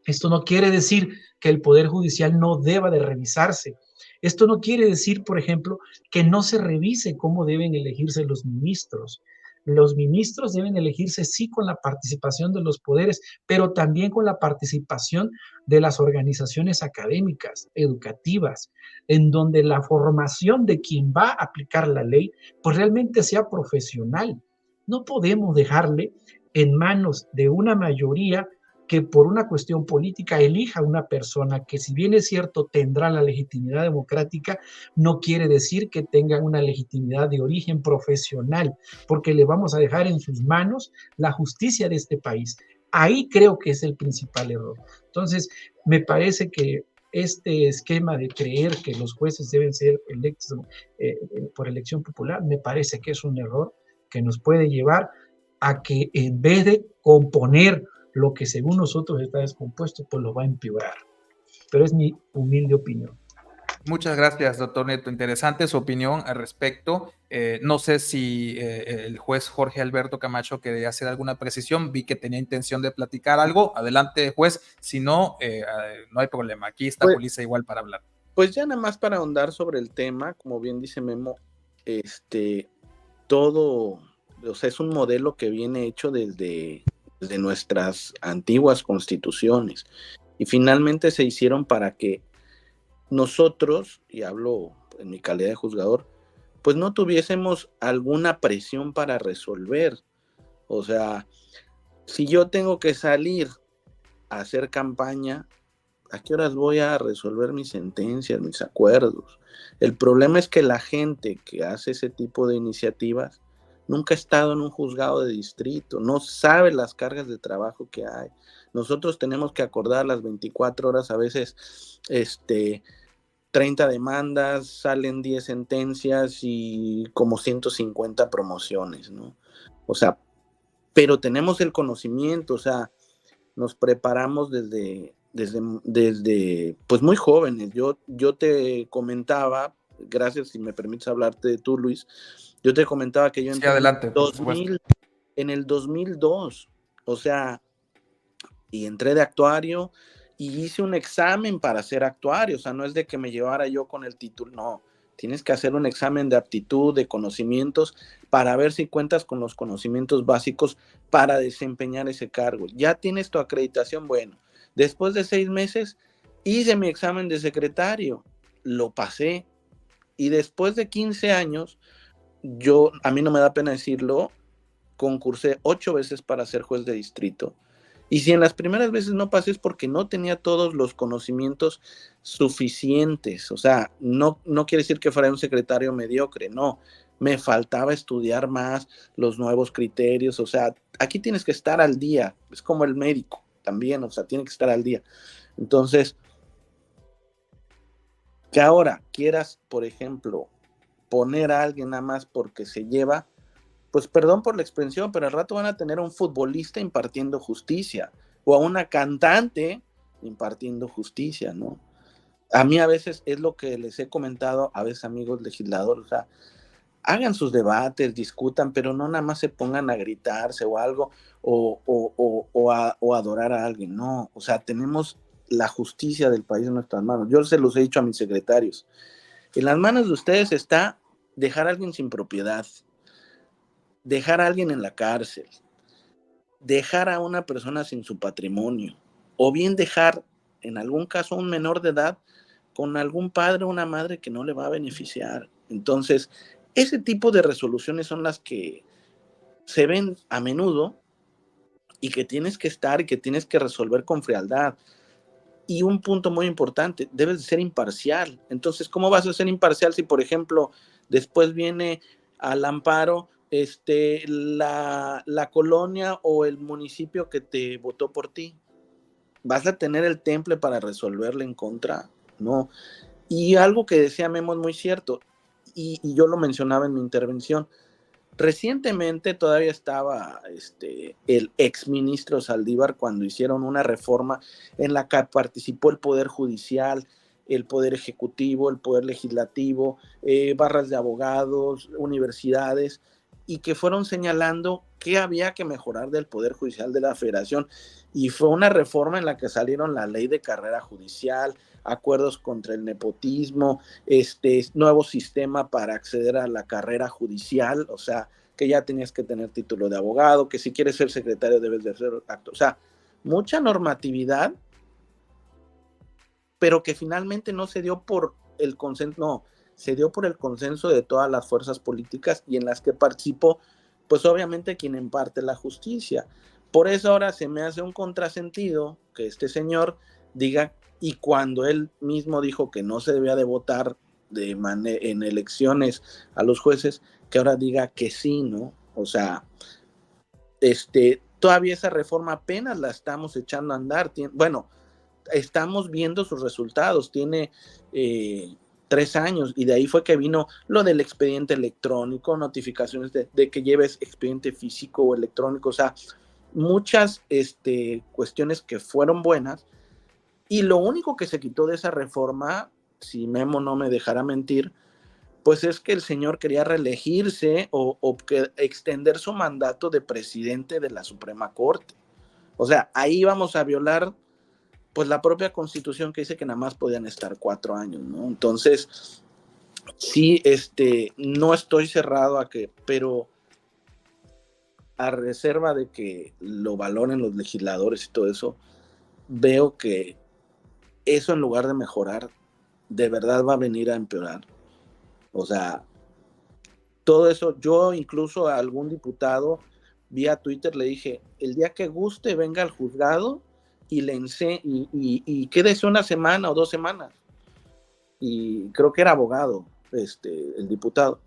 Esto no quiere decir que el Poder Judicial no deba de revisarse. Esto no quiere decir, por ejemplo, que no se revise cómo deben elegirse los ministros. Los ministros deben elegirse sí con la participación de los poderes, pero también con la participación de las organizaciones académicas, educativas, en donde la formación de quien va a aplicar la ley, pues realmente sea profesional. No podemos dejarle en manos de una mayoría que por una cuestión política elija una persona que, si bien es cierto, tendrá la legitimidad democrática, no quiere decir que tenga una legitimidad de origen profesional, porque le vamos a dejar en sus manos la justicia de este país. Ahí creo que es el principal error. Entonces, me parece que este esquema de creer que los jueces deben ser electos por elección popular, me parece que es un error que nos puede llevar a que, en vez de componer lo que según nosotros está descompuesto, pues lo va a empeorar. Pero es mi humilde opinión. Muchas gracias, doctor Neto. Interesante su opinión al respecto. No sé si el juez Jorge Alberto Camacho quería hacer alguna precisión. Vi que tenía intención de platicar algo. Adelante, juez. Si no, no hay problema. Aquí está Julissa igual para hablar. Pues ya nada más para ahondar sobre el tema, como bien dice Memo, todo, o sea, es un modelo que viene hecho desde nuestras antiguas constituciones y finalmente se hicieron para que nosotros, y hablo en mi calidad de juzgador, pues no tuviésemos alguna presión para resolver. O sea, si yo tengo que salir a hacer campaña, ¿a qué horas voy a resolver mis sentencias, mis acuerdos? El problema es que la gente que hace ese tipo de iniciativas nunca ha estado en un juzgado de distrito, no sabe las cargas de trabajo que hay. Nosotros tenemos que acordar las 24 horas, a veces 30 demandas, salen 10 sentencias y como 150 promociones, ¿no? O sea, pero tenemos el conocimiento, o sea, nos preparamos desde pues muy jóvenes. Yo te comentaba, gracias si me permites hablarte de tú, Luis, yo te comentaba que yo entré en el 2002, o sea, y entré de actuario y hice un examen para ser actuario, o sea, no es de que me llevara yo con el título, no, tienes que hacer un examen de aptitud, de conocimientos, para ver si cuentas con los conocimientos básicos para desempeñar ese cargo. Ya tienes tu acreditación, bueno, después de 6 meses hice mi examen de secretario, lo pasé, y después de 15 años, a mí no me da pena decirlo, concursé 8 veces para ser juez de distrito. Y si en las primeras veces no pasé es porque no tenía todos los conocimientos suficientes. O sea, no quiere decir que fuera un secretario mediocre, no. Me faltaba estudiar más los nuevos criterios. O sea, aquí tienes que estar al día. Es como el médico también, o sea, tiene que estar al día. Entonces, que ahora quieras, por ejemplo, poner a alguien nada más porque se lleva, pues perdón por la expresión, pero al rato van a tener a un futbolista impartiendo justicia o a una cantante impartiendo justicia, ¿no? A mí a veces es lo que les he comentado a veces amigos legisladores, o sea, hagan sus debates, discutan, pero no nada más se pongan a gritarse o algo o a adorar a alguien, no, o sea, tenemos la justicia del país en nuestras manos. Yo se los he dicho a mis secretarios. En las manos de ustedes está dejar a alguien sin propiedad, dejar a alguien en la cárcel, dejar a una persona sin su patrimonio, o bien dejar, en algún caso, a un menor de edad con algún padre o una madre que no le va a beneficiar. Entonces, ese tipo de resoluciones son las que se ven a menudo y que tienes que estar y que tienes que resolver con frialdad. Y un punto muy importante, debes de ser imparcial. Entonces, ¿cómo vas a ser imparcial si, por ejemplo, después viene al amparo la colonia o el municipio que te votó por ti? ¿Vas a tener el temple para resolverle en contra? No. Y algo que decía Memo es muy cierto, y yo lo mencionaba en mi intervención. Recientemente todavía estaba el exministro Saldívar cuando hicieron una reforma en la que participó el Poder Judicial, el Poder Ejecutivo, el Poder Legislativo, barras de abogados, universidades, y que fueron señalando qué había que mejorar del Poder Judicial de la Federación. Y fue una reforma en la que salieron la ley de carrera judicial, acuerdos contra el nepotismo, nuevo sistema para acceder a la carrera judicial, o sea, que ya tenías que tener título de abogado, que si quieres ser secretario debes de ser actor, o sea, mucha normatividad, pero que finalmente no se dio por el consenso, no, se dio por el consenso de todas las fuerzas políticas y en las que participó, pues obviamente quien imparte la justicia. Por eso ahora se me hace un contrasentido que este señor diga, y cuando él mismo dijo que no se debía de votar en elecciones a los jueces, que ahora diga que sí, ¿no? O sea, todavía esa reforma apenas la estamos echando a andar. Bueno, estamos viendo sus resultados, tiene 3 años, y de ahí fue que vino lo del expediente electrónico, notificaciones de que lleves expediente físico o electrónico, o sea, muchas cuestiones que fueron buenas, y lo único que se quitó de esa reforma, si Memo no me dejara mentir, pues es que el señor quería reelegirse o extender su mandato de presidente de la Suprema Corte. O sea, ahí vamos a violar pues la propia Constitución que dice que nada más podían estar 4 años, ¿no? Entonces, sí, no estoy cerrado a que, pero a reserva de que lo valoren los legisladores y todo eso, veo que eso en lugar de mejorar, de verdad va a venir a empeorar. O sea, todo eso, yo incluso a algún diputado vía Twitter le dije, el día que guste venga al juzgado y y quédese una semana o 2 semanas. Y creo que era abogado, el diputado.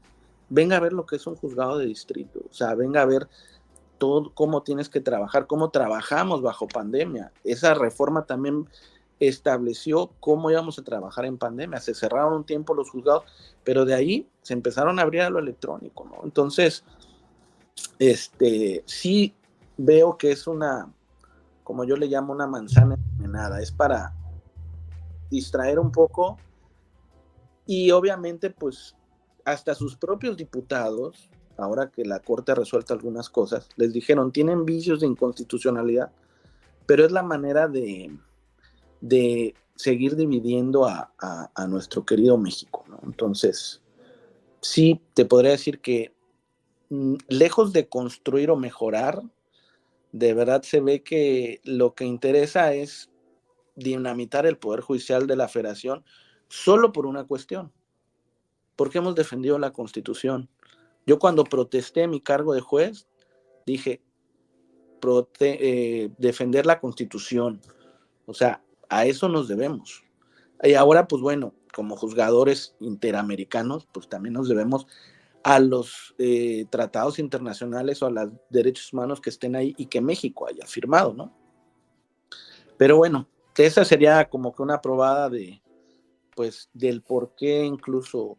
Venga a ver lo que es un juzgado de distrito, o sea, venga a ver todo, cómo tienes que trabajar, cómo trabajamos bajo pandemia. Esa reforma también estableció cómo íbamos a trabajar en pandemia. Se cerraron un tiempo los juzgados, pero de ahí se empezaron a abrir a lo electrónico, ¿no? Entonces, sí veo que es una, como yo le llamo, una manzana envenenada, es para distraer un poco y obviamente pues hasta sus propios diputados, ahora que la Corte ha resuelto algunas cosas, les dijeron, tienen vicios de inconstitucionalidad, pero es la manera de seguir dividiendo a nuestro querido México, ¿no? Entonces, sí, te podría decir que lejos de construir o mejorar, de verdad se ve que lo que interesa es dinamitar el Poder Judicial de la Federación solo por una cuestión, porque hemos defendido la Constitución. Yo cuando protesté mi cargo de juez, dije, defender la Constitución. O sea, a eso nos debemos. Y ahora, pues bueno, como juzgadores interamericanos, pues también nos debemos a los tratados internacionales o a los derechos humanos que estén ahí y que México haya firmado, ¿no? Pero bueno, esa sería como que una probada pues, del por qué incluso,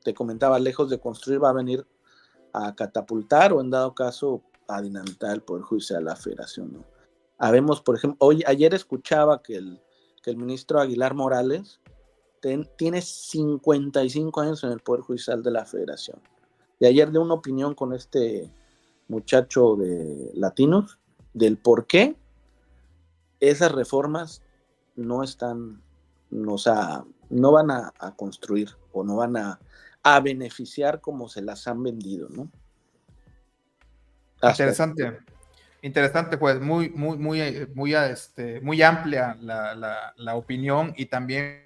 te comentaba, lejos de construir va a venir a catapultar o en dado caso a dinamitar el Poder Judicial de la Federación, ¿no? Habemos, por ejemplo, ayer escuchaba que el ministro Aguilar Morales tiene 55 años en el Poder Judicial de la Federación. Y ayer dio una opinión con este muchacho de Latinos del por qué esas reformas no están, o sea, no van a construir o no van a beneficiar como se las han vendido, ¿no? Interesante. Interesante, pues muy amplia la opinión, y también,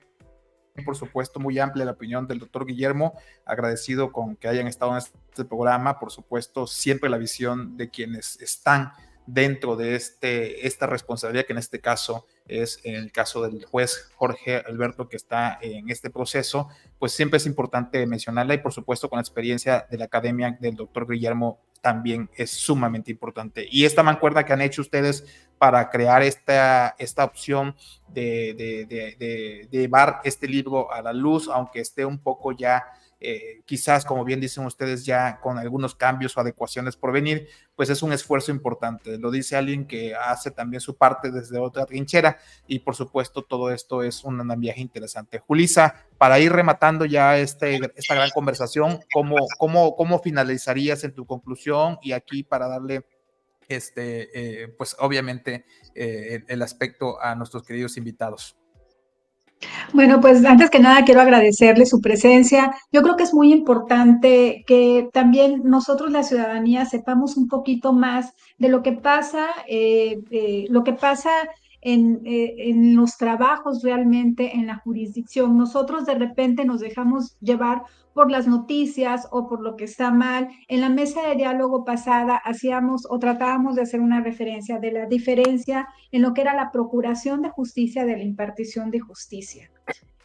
por supuesto, muy amplia la opinión del doctor Guillermo. Agradecido con que hayan estado en este programa. Por supuesto, siempre la visión de quienes están dentro de esta responsabilidad, que en este caso es en el caso del juez Jorge Alberto, que está en este proceso, pues siempre es importante mencionarla, y por supuesto con la experiencia de la academia del doctor Guillermo también es sumamente importante. Y esta mancuerna que han hecho ustedes para crear esta opción de llevar este libro a la luz, aunque esté un poco ya, quizás, como bien dicen ustedes, ya con algunos cambios o adecuaciones por venir, pues es un esfuerzo importante. Lo dice alguien que hace también su parte desde otra trinchera, y por supuesto todo esto es un viaje interesante. Julissa, para ir rematando ya esta gran conversación, ¿cómo finalizarías en tu conclusión? Y aquí para darle pues obviamente el aspecto a nuestros queridos invitados. Bueno, pues antes que nada quiero agradecerle su presencia. Yo creo que es muy importante que también nosotros, la ciudadanía, sepamos un poquito más de lo que pasa en los trabajos realmente en la jurisdicción. Nosotros de repente nos dejamos llevar por las noticias o por lo que está mal. En la mesa de diálogo pasada hacíamos o tratábamos de hacer una referencia de la diferencia en lo que era la procuración de justicia de la impartición de justicia.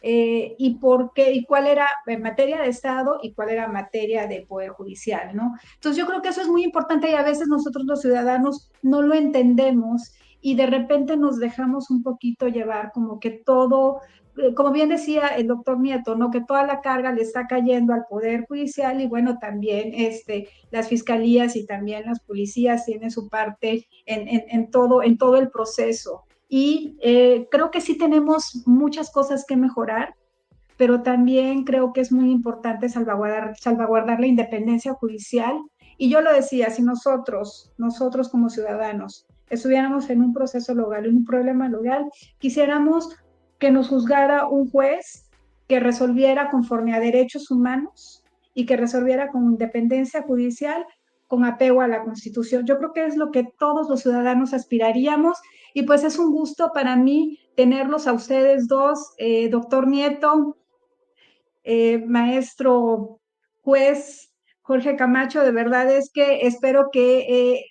Y por qué, y cuál era en materia de Estado y cuál era materia de Poder Judicial, ¿no? Entonces yo creo que eso es muy importante, y a veces nosotros los ciudadanos no lo entendemos y de repente nos dejamos un poquito llevar como que todo, como bien decía el doctor Nieto, ¿no? Que toda la carga le está cayendo al Poder Judicial, y bueno, también las fiscalías y también las policías tienen su parte en todo el proceso. Y creo que sí tenemos muchas cosas que mejorar, pero también creo que es muy importante salvaguardar la independencia judicial. Y yo lo decía, si nosotros como ciudadanos estuviéramos en un proceso legal, en un problema legal, quisiéramos que nos juzgara un juez que resolviera conforme a derechos humanos y que resolviera con independencia judicial, con apego a la Constitución. Yo creo que es lo que todos los ciudadanos aspiraríamos, y pues es un gusto para mí tenerlos a ustedes dos, doctor Nieto, maestro juez Jorge Camacho. De verdad es que espero que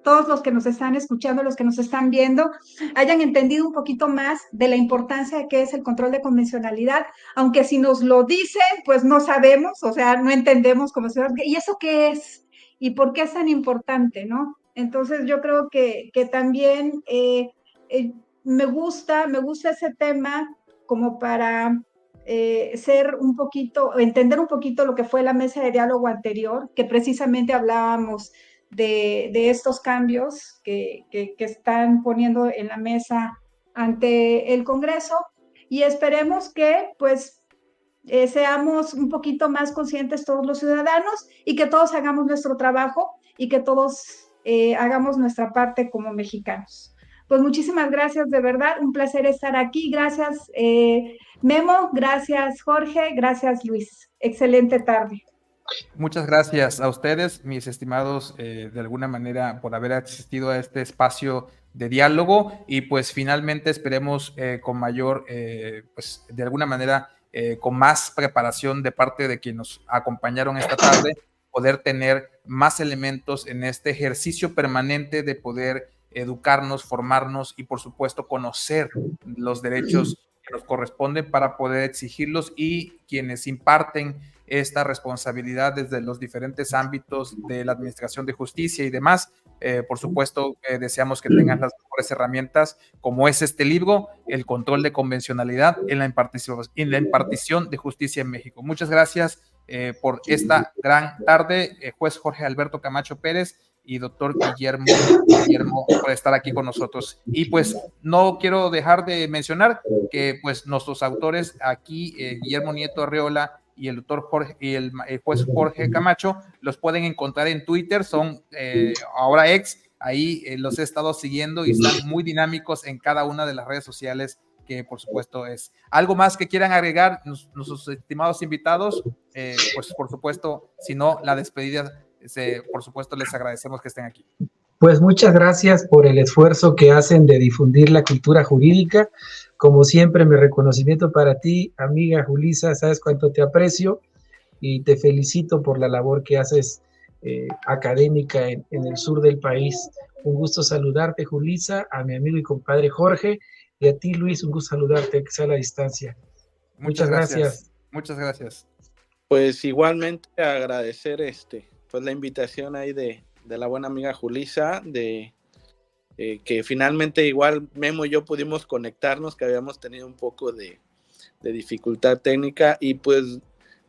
todos los que nos están escuchando, los que nos están viendo, hayan entendido un poquito más de la importancia que es el control de convencionalidad, aunque si nos lo dicen, pues no sabemos, o sea, no entendemos cómo se va, ¿y eso qué es? ¿Y por qué es tan importante, no? Entonces yo creo que también me gusta ese tema como para entender un poquito lo que fue la mesa de diálogo anterior, que precisamente hablábamos de estos cambios que están poniendo en la mesa ante el Congreso, y esperemos que pues seamos un poquito más conscientes todos los ciudadanos, y que todos hagamos nuestro trabajo y que todos hagamos nuestra parte como mexicanos. Pues muchísimas gracias, de verdad, un placer estar aquí. Gracias, Memo, gracias, Jorge, gracias, Luis. Excelente tarde. Muchas gracias a ustedes, mis estimados, de alguna manera, por haber asistido a este espacio de diálogo, y pues finalmente esperemos con mayor, pues de alguna manera, con más preparación de parte de quienes nos acompañaron esta tarde, poder tener más elementos en este ejercicio permanente de poder educarnos, formarnos y por supuesto conocer los derechos que nos corresponden para poder exigirlos, y quienes imparten esta responsabilidad desde los diferentes ámbitos de la administración de justicia y demás. Por supuesto, deseamos que tengan las mejores herramientas, como es este libro, El control de convencionalidad en la impartición de justicia en México. Muchas gracias por esta gran tarde, juez Jorge Alberto Camacho Pérez y doctor Guillermo por estar aquí con nosotros. Y pues no quiero dejar de mencionar que pues nuestros autores aquí, Guillermo Nieto Arreola y el doctor Jorge y el juez Jorge Camacho, los pueden encontrar en Twitter, son ahora ex ahí los he estado siguiendo y están muy dinámicos en cada una de las redes sociales, que por supuesto es. ¿Algo más que quieran agregar nuestros estimados invitados? Pues por supuesto, si no, la despedida, por supuesto les agradecemos que estén aquí. Pues muchas gracias por el esfuerzo que hacen de difundir la cultura jurídica. Como siempre, mi reconocimiento para ti, amiga Julissa, sabes cuánto te aprecio y te felicito por la labor que haces académica en el sur del país. Un gusto saludarte, Julissa, a mi amigo y compadre Jorge, y a ti, Luis, un gusto saludarte, que sea a la distancia. Muchas gracias. Muchas gracias. Pues igualmente agradecer pues la invitación ahí de la buena amiga Julissa, que finalmente igual Memo y yo pudimos conectarnos, que habíamos tenido un poco de dificultad técnica, y pues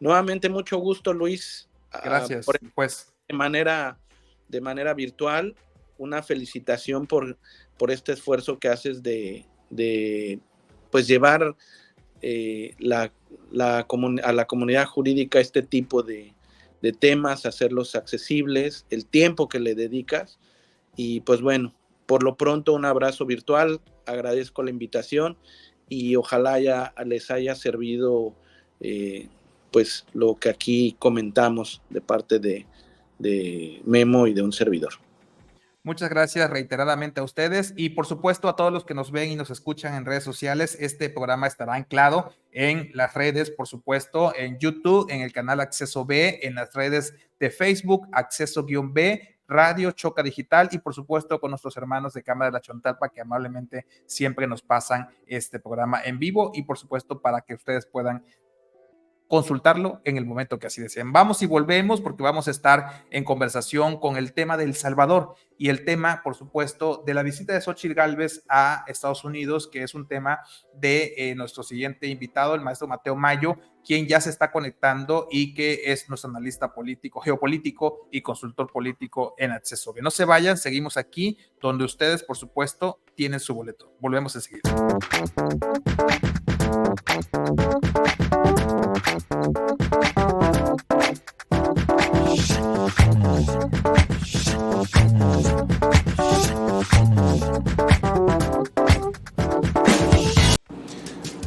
nuevamente mucho gusto, Luis. Gracias. Pues de manera virtual, una felicitación por este esfuerzo que haces de pues llevar a la comunidad jurídica este tipo de temas, hacerlos accesibles, el tiempo que le dedicas. Y pues bueno, por lo pronto un abrazo virtual, agradezco la invitación y ojalá les haya servido pues lo que aquí comentamos de parte de Memo y de un servidor. Muchas gracias reiteradamente a ustedes y por supuesto a todos los que nos ven y nos escuchan en redes sociales. Este programa estará anclado en las redes, por supuesto, en YouTube, en el canal Acceso B, en las redes de Facebook, Acceso-B, Radio Choca Digital y por supuesto con nuestros hermanos de Cámara de la Chontalpa que amablemente siempre nos pasan este programa en vivo y por supuesto para que ustedes puedan consultarlo en el momento que así deseen. Vamos y volvemos porque vamos a estar en conversación con el tema de El Salvador y el tema, por supuesto, de la visita de Xóchitl Gálvez a Estados Unidos, que es un tema de nuestro siguiente invitado, el maestro Mateo Mayo, quien ya se está conectando y que es nuestro analista político, geopolítico y consultor político en Acceso B. No se vayan, seguimos aquí donde ustedes, por supuesto, tienen su boleto. Volvemos enseguida.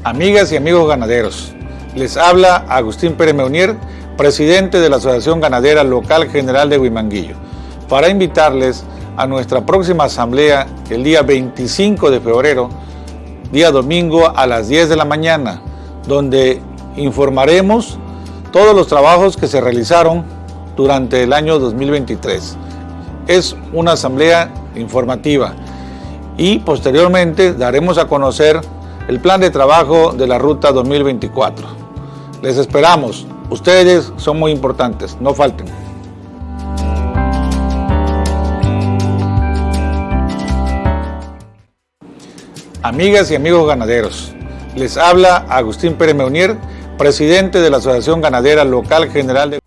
Amigas y amigos ganaderos, les habla Agustín Pérez Meunier, presidente de la Asociación Ganadera Local General de Huimanguillo, para invitarles a nuestra próxima asamblea el día 25 de febrero, día domingo a las 10 de la mañana, donde informaremos todos los trabajos que se realizaron durante el año 2023. Es una asamblea informativa y posteriormente daremos a conocer el plan de trabajo de la Ruta 2024. Les esperamos, ustedes son muy importantes, no falten. Amigas y amigos ganaderos, les habla Agustín Pérez Meunier, presidente de la Asociación Ganadera Local General de...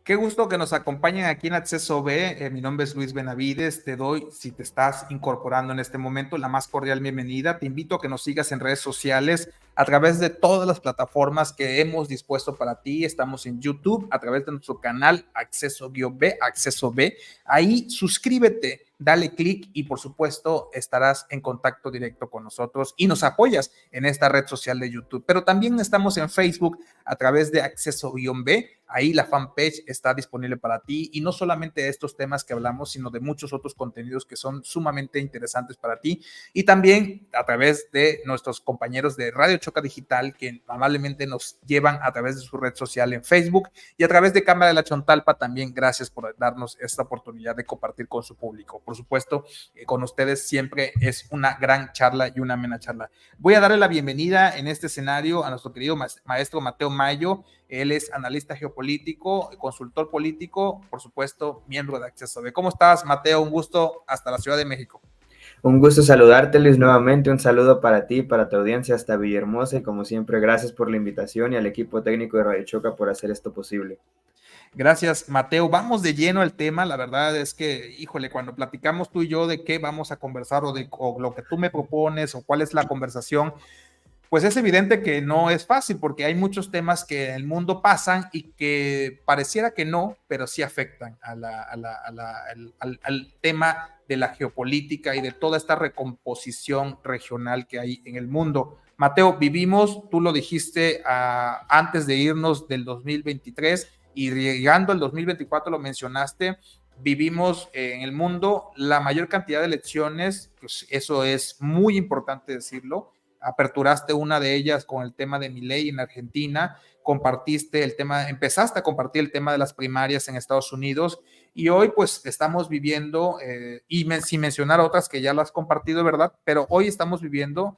Qué gusto que nos acompañen aquí en Acceso B. Mi nombre es Luis Benavides. Te doy, si te estás incorporando en este momento, la más cordial bienvenida. Te invito a que nos sigas en redes sociales a través de todas las plataformas que hemos dispuesto para ti. Estamos en YouTube a través de nuestro canal Acceso-B, Acceso B. Ahí suscríbete, dale clic y por supuesto estarás en contacto directo con nosotros y nos apoyas en esta red social de YouTube. Pero también estamos en Facebook a través de Acceso-B. Ahí la fanpage está disponible para ti y no solamente de estos temas que hablamos, sino de muchos otros contenidos que son sumamente interesantes para ti y también a través de nuestros compañeros de Radio Choca Digital que amablemente nos llevan a través de su red social en Facebook y a través de Cámara de la Chontalpa también. Gracias por darnos esta oportunidad de compartir con su público. Por supuesto, con ustedes siempre es una gran charla y una amena charla. Voy a darle la bienvenida en este escenario a nuestro querido maestro Mateo Mayo. Él es analista geopolítico, consultor político, por supuesto, miembro de Acceso B. ¿Cómo estás, Mateo? Un gusto hasta la Ciudad de México. Un gusto saludarte, Luis, nuevamente. Un saludo para ti, para tu audiencia hasta Villahermosa y como siempre, gracias por la invitación y al equipo técnico de Radio Choca por hacer esto posible. Gracias, Mateo. Vamos de lleno al tema. La verdad es que, híjole, cuando platicamos tú y yo de qué vamos a conversar o lo que tú me propones o cuál es la conversación, pues es evidente que no es fácil porque hay muchos temas que en el mundo pasan y que pareciera que no, pero sí afectan al tema de la geopolítica y de toda esta recomposición regional que hay en el mundo. Mateo, vivimos, tú lo dijiste antes de irnos del 2023 y llegando al 2024 lo mencionaste, vivimos en el mundo la mayor cantidad de elecciones, pues eso es muy importante decirlo. Aperturaste una de ellas con el tema de Milei en Argentina, compartiste el tema, empezaste a compartir el tema de las primarias en Estados Unidos y hoy pues estamos viviendo, sin mencionar otras que ya las has compartido, ¿verdad? Pero hoy estamos viviendo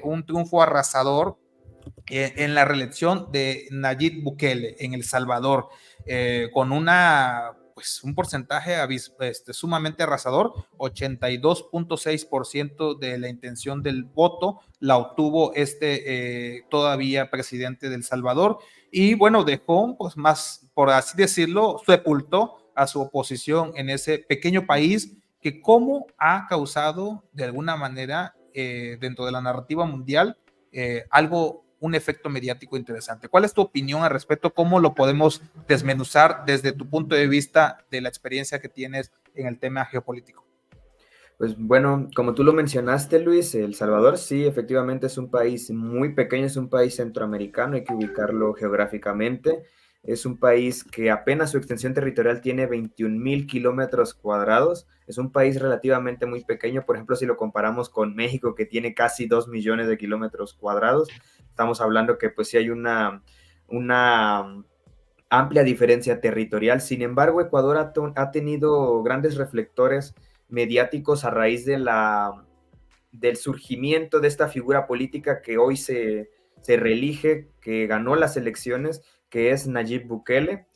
un triunfo arrasador en la reelección de Nayib Bukele en El Salvador, con un porcentaje sumamente arrasador, 82.6% de la intención del voto la obtuvo todavía presidente de El Salvador y bueno, dejó pues más, por así decirlo, sepultó a su oposición en ese pequeño país que como ha causado de alguna manera dentro de la narrativa mundial un efecto mediático interesante. ¿Cuál es tu opinión al respecto? ¿Cómo lo podemos desmenuzar desde tu punto de vista de la experiencia que tienes en el tema geopolítico? Pues bueno, como tú lo mencionaste, Luis, El Salvador sí, efectivamente es un país muy pequeño, es un país centroamericano, hay que ubicarlo geográficamente. Es un país que apenas su extensión territorial tiene 21,000 kilómetros cuadrados. Es un país relativamente muy pequeño. Por ejemplo, si lo comparamos con México, que tiene casi 2 millones de kilómetros cuadrados, estamos hablando que pues sí hay una amplia diferencia territorial. Sin embargo, Ecuador ha tenido grandes reflectores mediáticos a raíz del surgimiento de esta figura política que hoy se reelige, que ganó las elecciones, que es Nayib Bukele.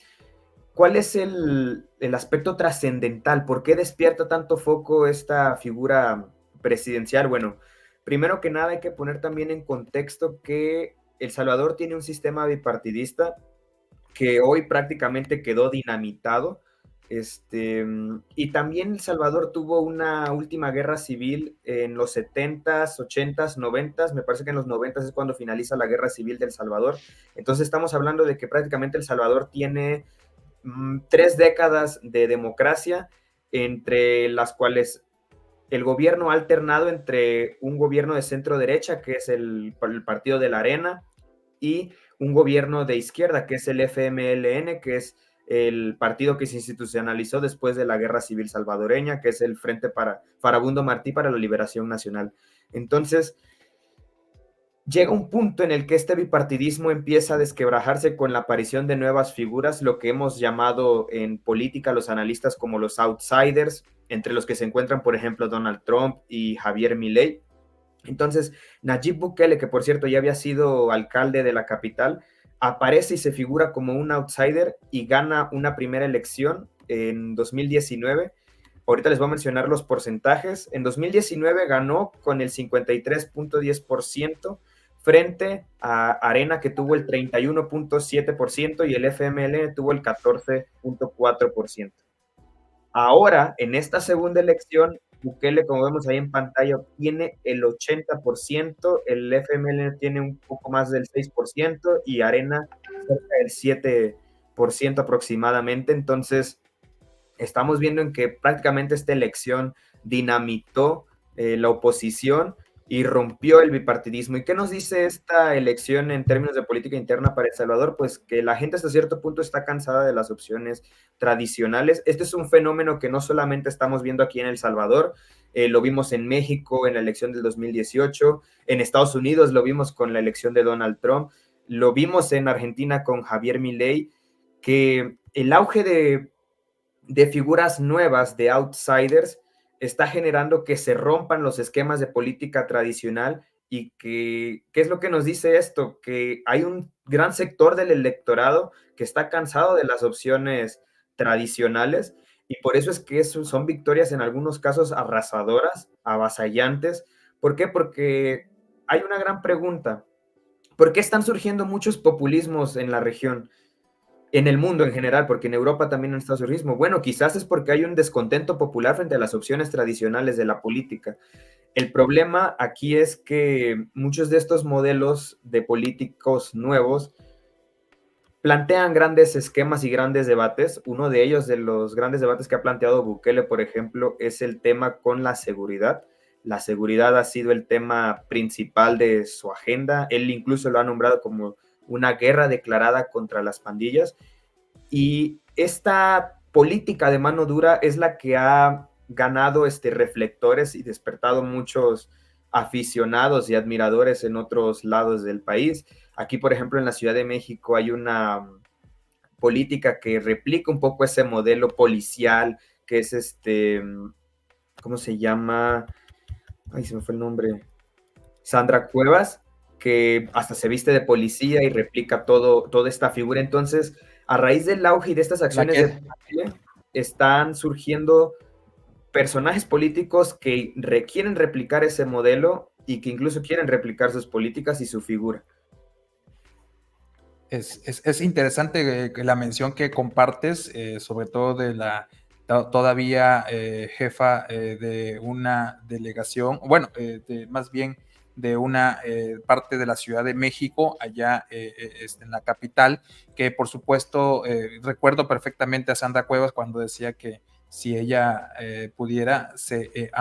¿Cuál es el aspecto trascendental? ¿Por qué despierta tanto foco esta figura presidencial? Bueno, primero que nada hay que poner también en contexto que El Salvador tiene un sistema bipartidista que hoy prácticamente quedó dinamitado. Y también El Salvador tuvo una última guerra civil en los 70s, 80s, 90s. Me parece que en los 90s es cuando finaliza la guerra civil de El Salvador. Entonces estamos hablando de que prácticamente El Salvador tiene 3 décadas de democracia, entre las cuales el gobierno ha alternado entre un gobierno de centro derecha, que es el Partido de la Arena, y un gobierno de izquierda, que es el FMLN, que es el partido que se institucionalizó después de la Guerra Civil Salvadoreña, que es el Frente Farabundo Martí para la Liberación Nacional. Entonces, llega un punto en el que este bipartidismo empieza a desquebrajarse con la aparición de nuevas figuras, lo que hemos llamado en política los analistas como los outsiders, entre los que se encuentran, por ejemplo, Donald Trump y Javier Milei. Entonces, Nayib Bukele, que por cierto ya había sido alcalde de la capital, aparece y se figura como un outsider y gana una primera elección en 2019. Ahorita les voy a mencionar los porcentajes. En 2019 ganó con el 53.10% frente a Arena, que tuvo el 31.7%, y el FMLN tuvo el 14.4%. Ahora, en esta segunda elección, Bukele, como vemos ahí en pantalla, obtiene el 80%, el FMLN tiene un poco más del 6% y Arena cerca del 7% aproximadamente. Entonces, estamos viendo en que prácticamente esta elección dinamitó la oposición y rompió el bipartidismo. ¿Y qué nos dice esta elección en términos de política interna para El Salvador? Pues que la gente hasta cierto punto está cansada de las opciones tradicionales. Este es un fenómeno que no solamente estamos viendo aquí en El Salvador, lo vimos en México en la elección del 2018, en Estados Unidos lo vimos con la elección de Donald Trump, lo vimos en Argentina con Javier Milei, que el auge de figuras nuevas, de outsiders, está generando que se rompan los esquemas de política tradicional. Y ¿qué es lo que nos dice esto? Que hay un gran sector del electorado que está cansado de las opciones tradicionales, y por eso es que son victorias en algunos casos arrasadoras, avasallantes. ¿Por qué? Porque hay una gran pregunta. ¿Por qué están surgiendo muchos populismos en la región? en el mundo en general, porque en Europa también han estado surgismo. Bueno, quizás es porque hay un descontento popular frente a las opciones tradicionales de la política. El problema aquí es que muchos de estos modelos de políticos nuevos plantean grandes esquemas y grandes debates. Uno de ellos, de los grandes debates que ha planteado Bukele, por ejemplo, es el tema con la seguridad. La seguridad ha sido el tema principal de su agenda. Él incluso lo ha nombrado como una guerra declarada contra las pandillas. Y esta política de mano dura es la que ha ganado reflectores y despertado muchos aficionados y admiradores en otros lados del país. Aquí, por ejemplo, en la Ciudad de México hay una política que replica un poco ese modelo policial, que es ¿cómo se llama? Ay, se me fue el nombre. Sandra Cuevas, que hasta se viste de policía y replica toda esta figura. Entonces, a raíz del auge y de estas acciones de Bukele, están surgiendo personajes políticos que quieren replicar ese modelo y que incluso quieren replicar sus políticas y su figura. Es interesante la mención que compartes, sobre todo de la todavía jefa de una delegación, bueno, más bien de una parte de la Ciudad de México, allá en la capital, que por supuesto recuerdo perfectamente a Sandra Cuevas cuando decía que si ella pudiera, de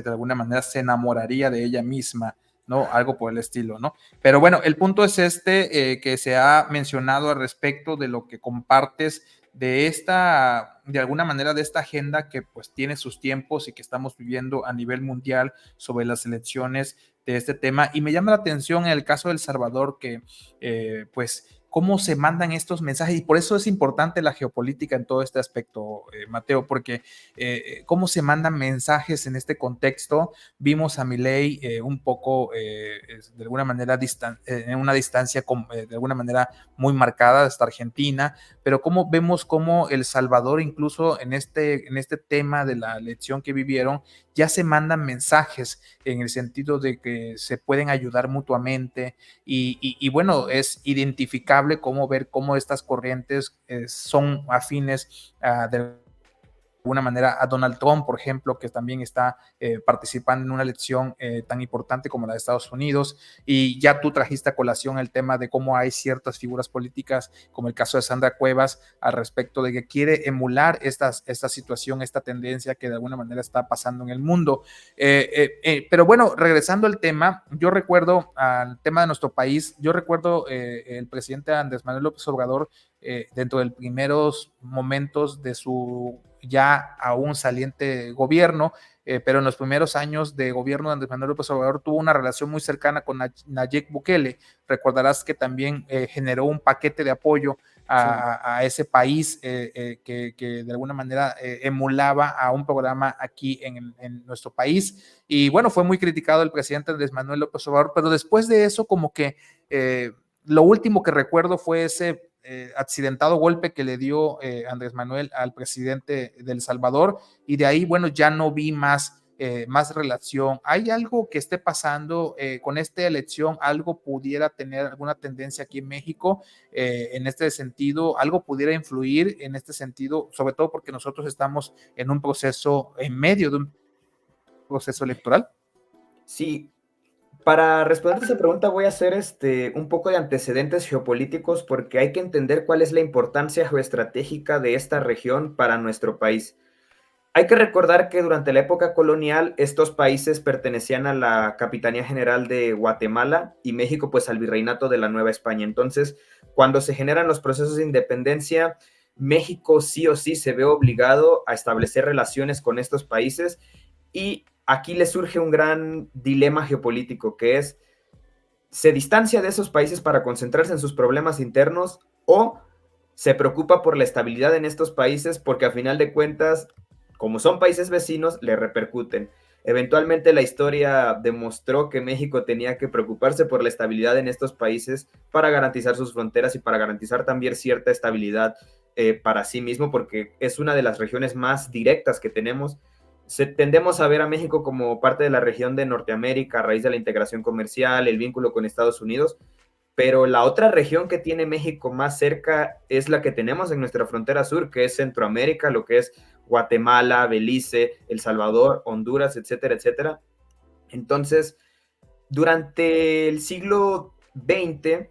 alguna manera se enamoraría de ella misma, ¿no? Algo por el estilo, ¿no? Pero bueno, el punto es que se ha mencionado al respecto de lo que compartes de esta, de alguna manera, de esta agenda que pues tiene sus tiempos y que estamos viviendo a nivel mundial sobre las elecciones de este tema. Y me llama la atención en el caso de El Salvador que pues cómo se mandan estos mensajes y por eso es importante la geopolítica en todo este aspecto, Mateo, porque cómo se mandan mensajes en este contexto. Vimos a Milei un poco de alguna manera en una distancia de alguna manera muy marcada de esta Argentina, pero cómo vemos cómo El Salvador incluso en este tema de la elección que vivieron ya se mandan mensajes en el sentido de que se pueden ayudar mutuamente y bueno, es identificable cómo ver cómo estas corrientes son afines de alguna manera a Donald Trump, por ejemplo, que también está participando en una elección tan importante como la de Estados Unidos, y ya tú trajiste a colación el tema de cómo hay ciertas figuras políticas, como el caso de Sandra Cuevas, al respecto de que quiere emular esta situación, esta tendencia que de alguna manera está pasando en el mundo. Pero bueno, regresando al tema, yo recuerdo al tema de nuestro país, yo recuerdo el presidente Andrés Manuel López Obrador, dentro de los primeros momentos de su ya aún saliente gobierno, pero en los primeros años de gobierno de Andrés Manuel López Obrador tuvo una relación muy cercana con Nayib Bukele. Recordarás que también generó un paquete de apoyo a ese país que de alguna manera emulaba a un programa aquí en nuestro país. Y bueno, fue muy criticado el presidente Andrés Manuel López Obrador, pero después de eso como que lo último que recuerdo fue ese accidentado golpe que le dio Andrés Manuel al presidente de El Salvador, y de ahí, bueno, ya no vi más relación. ¿Hay algo que esté pasando con esta elección? ¿Algo pudiera tener alguna tendencia aquí en México en este sentido? ¿Algo pudiera influir en este sentido? Sobre todo porque nosotros estamos en un proceso, en medio de un proceso electoral. Sí. Para responder esa pregunta voy a hacer un poco de antecedentes geopolíticos porque hay que entender cuál es la importancia geoestratégica de esta región para nuestro país. Hay que recordar que durante la época colonial estos países pertenecían a la Capitanía General de Guatemala y México pues al Virreinato de la Nueva España. Entonces, cuando se generan los procesos de independencia, México sí o sí se ve obligado a establecer relaciones con estos países y aquí le surge un gran dilema geopolítico que es, ¿se distancia de esos países para concentrarse en sus problemas internos o se preocupa por la estabilidad en estos países porque a final de cuentas, como son países vecinos, le repercuten? Eventualmente la historia demostró que México tenía que preocuparse por la estabilidad en estos países para garantizar sus fronteras y para garantizar también cierta estabilidad para sí mismo, porque es una de las regiones más directas que tenemos. Tendemos a ver a México como parte de la región de Norteamérica a raíz de la integración comercial, el vínculo con Estados Unidos, pero la otra región que tiene México más cerca es la que tenemos en nuestra frontera sur, que es Centroamérica, lo que es Guatemala, Belice, El Salvador, Honduras, etcétera, etcétera. Entonces, durante el siglo XX,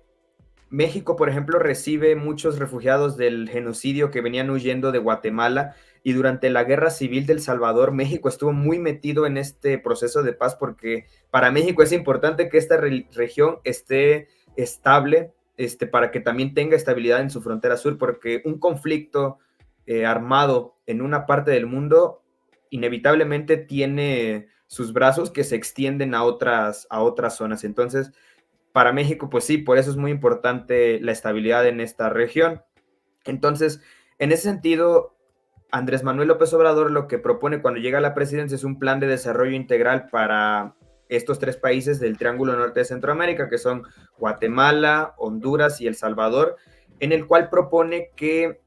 México, por ejemplo, recibe muchos refugiados del genocidio que venían huyendo de Guatemala, y durante la Guerra Civil del Salvador, México estuvo muy metido en este proceso de paz, porque para México es importante que esta región esté estable, para que también tenga estabilidad en su frontera sur, porque un conflicto armado en una parte del mundo inevitablemente tiene sus brazos que se extienden a otras zonas. Entonces, para México, pues sí, por eso es muy importante la estabilidad en esta región. Entonces, en ese sentido, Andrés Manuel López Obrador lo que propone cuando llega a la presidencia es un plan de desarrollo integral para estos 3 países del Triángulo Norte de Centroamérica, que son Guatemala, Honduras y El Salvador, en el cual propone que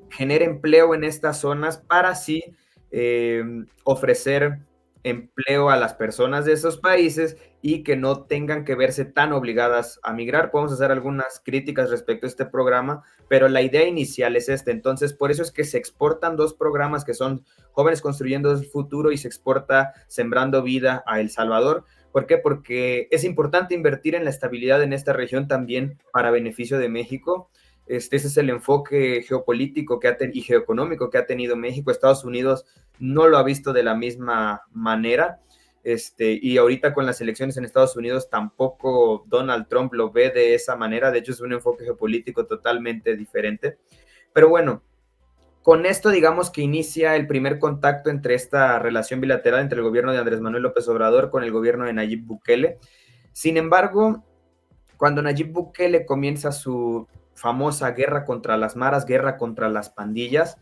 genere empleo en estas zonas para así ofrecer empleo a las personas de esos países y que no tengan que verse tan obligadas a migrar. Podemos hacer algunas críticas respecto a este programa, pero la idea inicial es esta. Entonces, por eso es que se exportan 2 programas que son Jóvenes Construyendo el Futuro y se exporta Sembrando Vida a El Salvador. ¿Por qué? Porque es importante invertir en la estabilidad en esta región también para beneficio de México. Ese es el enfoque geopolítico y geoeconómico que ha tenido México. Estados Unidos no lo ha visto de la misma manera. Y ahorita con las elecciones en Estados Unidos tampoco Donald Trump lo ve de esa manera. De hecho, es un enfoque geopolítico totalmente diferente. Pero bueno, con esto digamos que inicia el primer contacto entre esta relación bilateral entre el gobierno de Andrés Manuel López Obrador con el gobierno de Nayib Bukele. Sin embargo, cuando Nayib Bukele comienza su famosa guerra contra las maras, guerra contra las pandillas,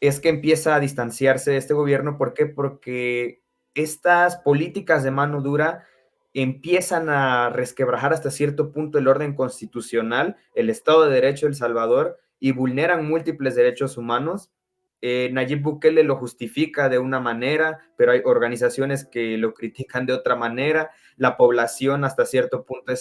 es que empieza a distanciarse de este gobierno. ¿Por qué? Porque estas políticas de mano dura empiezan a resquebrajar hasta cierto punto el orden constitucional, el Estado de Derecho de El Salvador, y vulneran múltiples derechos humanos. Nayib Bukele lo justifica de una manera, pero hay organizaciones que lo critican de otra manera. La población hasta cierto punto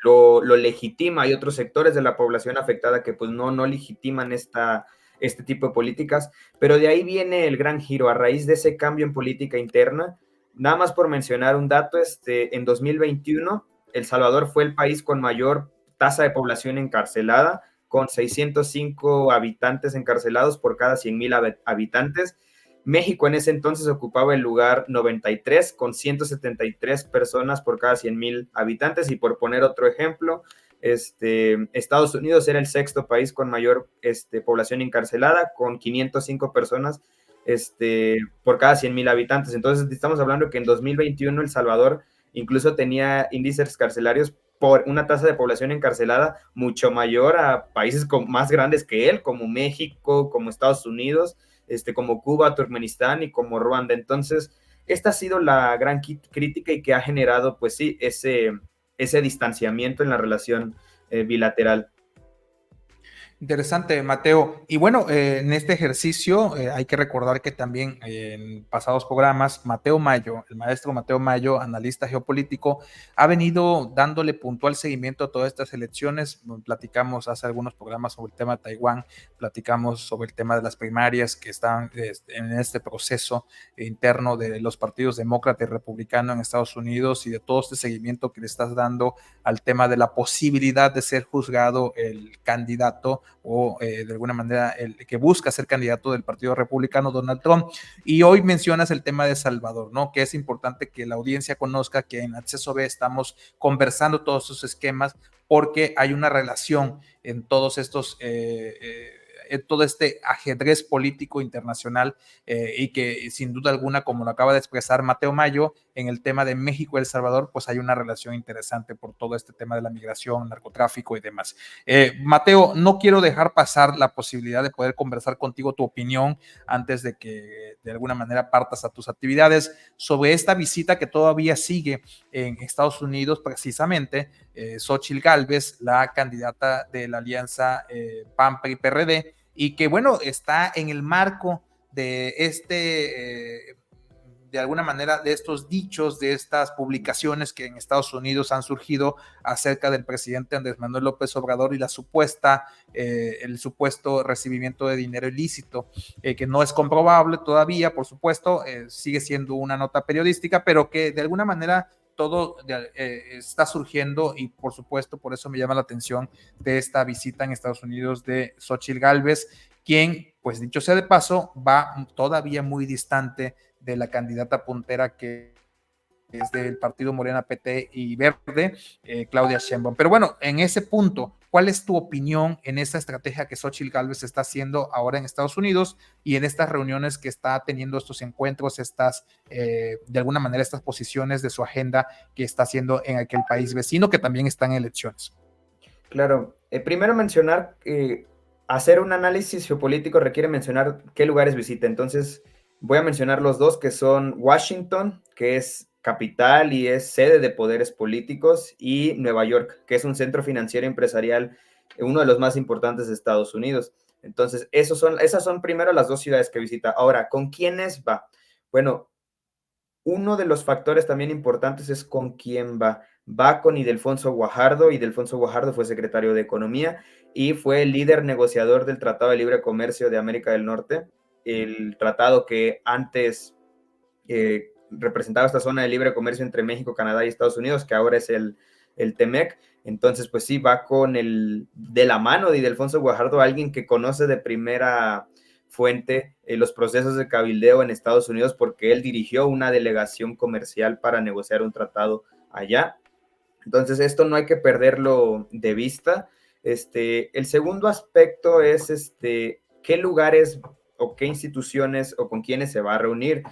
lo legitima. Hay otros sectores de la población afectada que pues no legitiman este tipo de políticas, pero de ahí viene el gran giro a raíz de ese cambio en política interna. Nada más por mencionar un dato, en 2021 El Salvador fue el país con mayor tasa de población encarcelada, con 605 habitantes encarcelados por cada 100,000 habitantes. México en ese entonces ocupaba el lugar 93 con 173 personas por cada 100,000 habitantes. Y por poner otro ejemplo, Estados Unidos era el 6º país con mayor población encarcelada, con 505 personas por cada 100,000 habitantes. Entonces estamos hablando que en 2021 El Salvador incluso tenía índices carcelarios por una tasa de población encarcelada mucho mayor a países más grandes que él, como México, como Estados Unidos, como Cuba, Turkmenistán y como Ruanda. Entonces, esta ha sido la gran crítica y que ha generado, pues sí, ese distanciamiento en la relación bilateral. Interesante, Mateo. Y bueno, en este ejercicio hay que recordar que también en pasados programas, Mateo Mayo, el maestro Mateo Mayo, analista geopolítico, ha venido dándole puntual seguimiento a todas estas elecciones. Platicamos hace algunos programas sobre el tema de Taiwán, platicamos sobre el tema de las primarias que están en este proceso interno de los partidos demócrata y republicano en Estados Unidos, y de todo este seguimiento que le estás dando al tema de la posibilidad de ser juzgado el candidato o de alguna manera el que busca ser candidato del Partido Republicano, Donald Trump. Y hoy mencionas el tema de Salvador, ¿no? Que es importante que la audiencia conozca que en Acceso B estamos conversando todos esos esquemas, porque hay una relación en todos estos en todo este ajedrez político internacional, y que sin duda alguna, como lo acaba de expresar Mateo Mayo, en el tema de México y El Salvador, pues hay una relación interesante por todo este tema de la migración, narcotráfico y demás. Mateo, no quiero dejar pasar la posibilidad de poder conversar contigo tu opinión antes de que de alguna manera partas a tus actividades sobre esta visita que todavía sigue en Estados Unidos, precisamente Xóchitl Gálvez, la candidata de la alianza PAN, PRI, PRD, y que bueno, está en el marco de de alguna manera de estos dichos, de estas publicaciones que en Estados Unidos han surgido acerca del presidente Andrés Manuel López Obrador y el supuesto recibimiento de dinero ilícito, que no es comprobable todavía, por supuesto, sigue siendo una nota periodística, pero que de alguna manera todo está surgiendo, y por supuesto por eso me llama la atención de esta visita en Estados Unidos de Xóchitl Gálvez, quien, pues dicho sea de paso, va todavía muy distante de la candidata puntera que es del partido Morena, PT y Verde, Claudia Sheinbaum. Pero bueno, en ese punto, ¿cuál es tu opinión en esta estrategia que Xóchitl Gálvez está haciendo ahora en Estados Unidos y en estas reuniones que está teniendo, estos encuentros, de alguna manera estas posiciones de su agenda que está haciendo en aquel país vecino que también está en elecciones? Claro, primero mencionar hacer un análisis geopolítico requiere mencionar qué lugares visita. Entonces, voy a mencionar los dos, que son Washington, que es capital y es sede de poderes políticos, y Nueva York, que es un centro financiero empresarial, uno de los más importantes de Estados Unidos. Entonces, esas son primero las dos ciudades que visita. Ahora, ¿con quiénes va? Bueno, uno de los factores también importantes es con quién va. Va con Ildefonso Guajardo. Ildefonso Guajardo fue secretario de Economía y fue el líder negociador del Tratado de Libre Comercio de América del Norte, el tratado que antes representaba esta zona de libre comercio entre México, Canadá y Estados Unidos, que ahora es el TEMEC. Entonces, pues sí, va de la mano de Ildefonso Guajardo, alguien que conoce de primera fuente los procesos de cabildeo en Estados Unidos, porque él dirigió una delegación comercial para negociar un tratado allá. Entonces, esto no hay que perderlo de vista. El segundo aspecto es qué lugares o qué instituciones o con quiénes se va a reunir.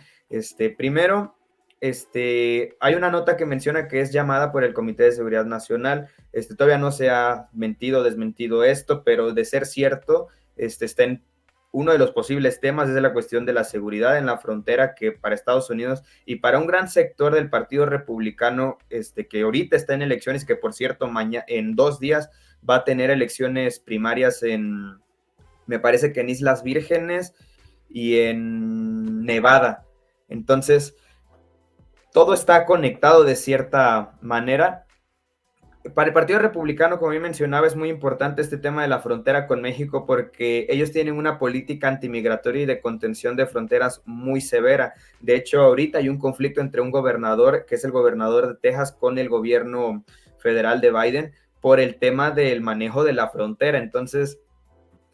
Primero, hay una nota que menciona que es llamada por el Comité de Seguridad Nacional. Todavía no se ha mentido o desmentido esto, pero de ser cierto, está en uno de los posibles temas es la cuestión de la seguridad en la frontera, que para Estados Unidos y para un gran sector del Partido Republicano, que ahorita está en elecciones, que por cierto, en 2 días va a tener elecciones primarias me parece que en Islas Vírgenes y en Nevada. Entonces, todo está conectado de cierta manera. Para el Partido Republicano, como bien mencionaba, es muy importante este tema de la frontera con México, porque ellos tienen una política antimigratoria y de contención de fronteras muy severa. De hecho, ahorita hay un conflicto entre un gobernador, que es el gobernador de Texas, con el gobierno federal de Biden por el tema del manejo de la frontera. Entonces,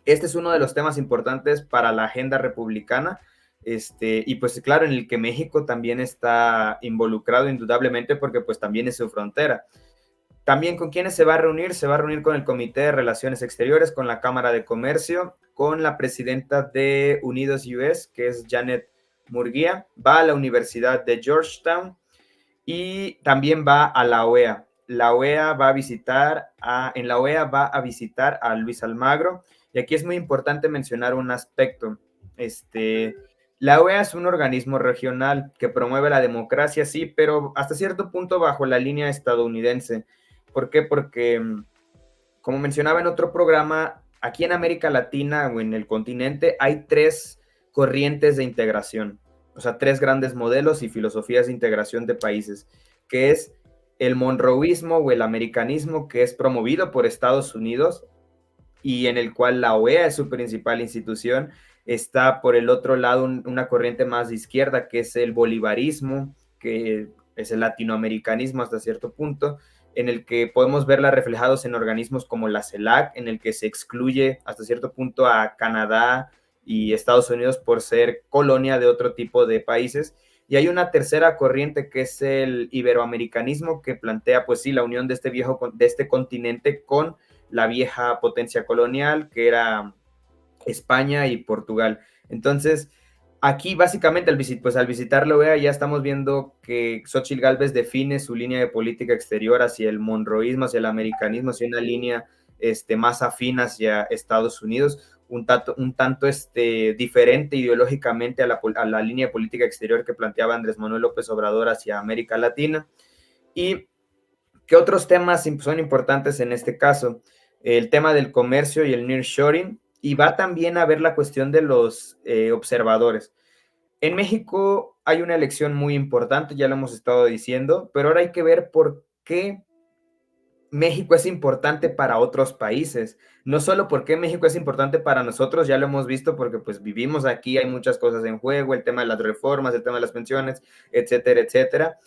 este es uno de los temas importantes para la agenda republicana. Y pues claro, en el que México también está involucrado indudablemente, porque pues también es su frontera. También con quiénes se va a reunir con el Comité de Relaciones Exteriores, con la Cámara de Comercio, con la presidenta de Unidos US, que es Janet Murguía, va a la Universidad de Georgetown y también va a la OEA. La OEA va a visitar a Luis Almagro, y aquí es muy importante mencionar un aspecto. La OEA es un organismo regional que promueve la democracia, sí, pero hasta cierto punto bajo la línea estadounidense. ¿Por qué? Porque, como mencionaba en otro programa, aquí en América Latina o en el continente hay 3 corrientes de integración, o sea, 3 grandes modelos y filosofías de integración de países, que es el monroeísmo o el americanismo, que es promovido por Estados Unidos y en el cual la OEA es su principal institución. Está por el otro lado una corriente más de izquierda, que es el bolivarismo, que es el latinoamericanismo hasta cierto punto, en el que podemos verla reflejados en organismos como la CELAC, en el que se excluye hasta cierto punto a Canadá y Estados Unidos por ser colonia de otro tipo de países. Y hay una tercera corriente que es el iberoamericanismo, que plantea, pues sí, la unión de este continente con la vieja potencia colonial, que era España y Portugal. Entonces, aquí básicamente al visitar la OEA ya estamos viendo que Xóchitl Gálvez define su línea de política exterior hacia el monroeísmo, hacia el americanismo, hacia una línea más afín hacia Estados Unidos, un tanto diferente ideológicamente a la línea de política exterior que planteaba Andrés Manuel López Obrador hacia América Latina. ¿Y qué otros temas son importantes en este caso? El tema del comercio y el nearshoring, y va también a ver la cuestión de los observadores. En México hay una elección muy importante, ya lo hemos estado diciendo, pero ahora hay que ver por qué México es importante para otros países. No solo porque México es importante para nosotros, ya lo hemos visto porque pues vivimos aquí, hay muchas cosas en juego, el tema de las reformas, el tema de las pensiones, etcétera, etcétera.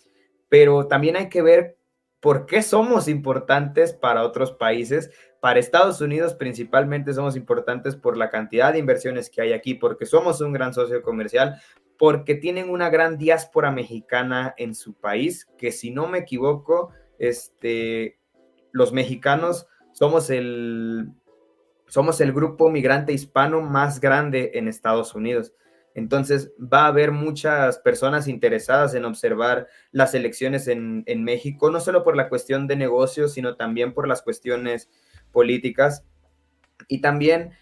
Pero también hay que ver por qué somos importantes para otros países. Para Estados Unidos principalmente somos importantes por la cantidad de inversiones que hay aquí, porque somos un gran socio comercial, porque tienen una gran diáspora mexicana en su país, que si no me equivoco, los mexicanos somos el grupo migrante hispano más grande en Estados Unidos. Entonces va a haber muchas personas interesadas en observar las elecciones en México, no solo por la cuestión de negocios, sino también por las cuestiones políticas. Y también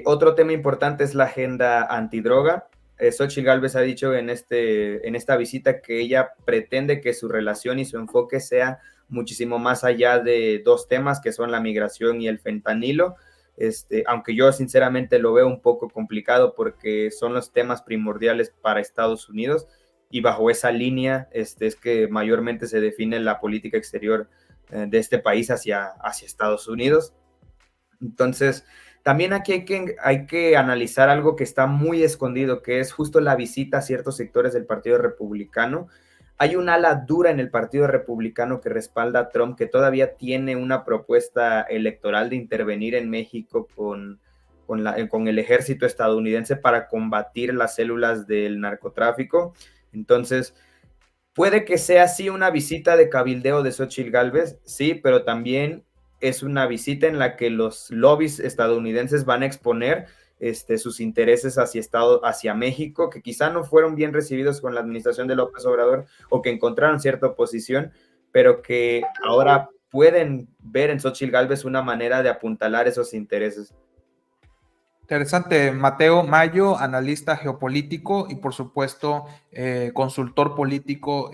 otro tema importante es la agenda antidroga. Xóchitl Gálvez ha dicho en esta visita que ella pretende que su relación y su enfoque sea muchísimo más allá de dos temas que son la migración y el fentanilo. Aunque yo sinceramente lo veo un poco complicado porque son los temas primordiales para Estados Unidos y bajo esa línea es que mayormente se define la política exterior de este país hacia Estados Unidos. Entonces, también aquí hay que analizar algo que está muy escondido, que es justo la visita a ciertos sectores del Partido Republicano. Hay un ala dura en el Partido Republicano que respalda a Trump, que todavía tiene una propuesta electoral de intervenir en México con el ejército estadounidense para combatir las células del narcotráfico. Entonces, puede que sea así una visita de cabildeo de Xóchitl Gálvez, sí, pero también es una visita en la que los lobbies estadounidenses van a exponer sus intereses hacia México, que quizá no fueron bien recibidos con la administración de López Obrador o que encontraron cierta oposición, pero que ahora pueden ver en Xóchitl Gálvez una manera de apuntalar esos intereses. Interesante, Mateo Mayo, analista geopolítico y por supuesto consultor político,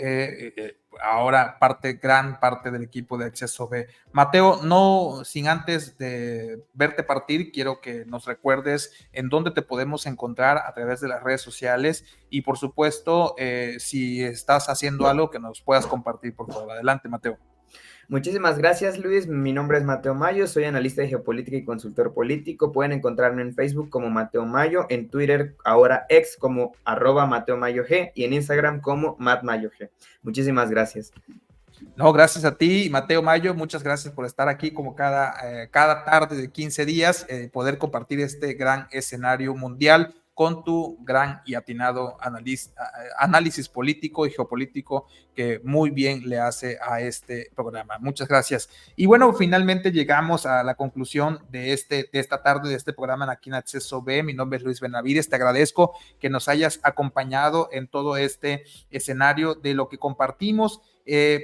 ahora gran parte del equipo de Acceso B. Mateo, no sin antes de verte partir, quiero que nos recuerdes en dónde te podemos encontrar a través de las redes sociales y por supuesto si estás haciendo algo que nos puedas compartir, por favor. Adelante, Mateo. Muchísimas gracias, Luis. Mi nombre es Mateo Mayo, soy analista de geopolítica y consultor político. Pueden encontrarme en Facebook como Mateo Mayo, en Twitter, ahora ex, como @MateoMayoG y en Instagram como MatMayoG. Muchísimas gracias. No, gracias a ti, Mateo Mayo. Muchas gracias por estar aquí como cada tarde de 15 días, poder compartir este gran escenario mundial con tu gran y atinado análisis político y geopolítico que muy bien le hace a este programa. Muchas gracias. Y bueno, finalmente llegamos a la conclusión de esta tarde, de este programa aquí en Acceso B. Mi nombre es Luis Benavides. Te agradezco que nos hayas acompañado en todo este escenario de lo que compartimos,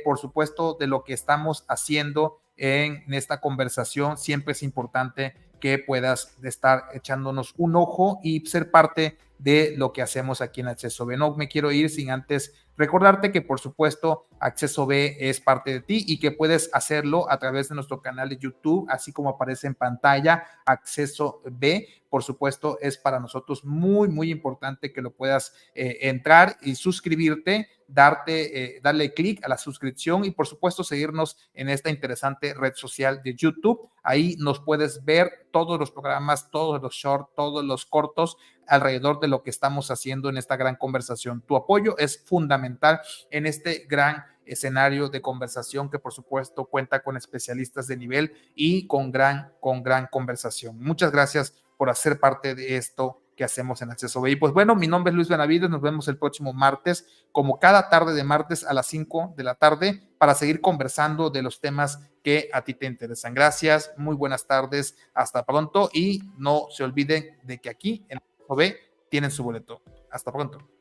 por supuesto, de lo que estamos haciendo en esta conversación. Siempre es importante que puedas estar echándonos un ojo y ser parte de lo que hacemos aquí en Acceso B. No me quiero ir sin antes recordarte que, por supuesto, Acceso B es parte de ti y que puedes hacerlo a través de nuestro canal de YouTube, así como aparece en pantalla, Acceso B. Por supuesto, es para nosotros muy, muy importante que lo puedas entrar y suscribirte, darle clic a la suscripción y, por supuesto, seguirnos en esta interesante red social de YouTube. Ahí nos puedes ver todos los programas, todos los shorts, todos los cortos alrededor de lo que estamos haciendo en esta gran conversación. Tu apoyo es fundamental en este gran escenario de conversación que por supuesto cuenta con especialistas de nivel y con gran conversación. Muchas gracias por hacer parte de esto que hacemos en Acceso B. Y pues bueno, mi nombre es Luis Benavides, nos vemos el próximo martes, como cada tarde de martes a las 5 de la tarde, para seguir conversando de los temas que a ti te interesan. Gracias, muy buenas tardes, hasta pronto y no se olviden de que aquí en Acceso B tienen su boleto. Hasta pronto.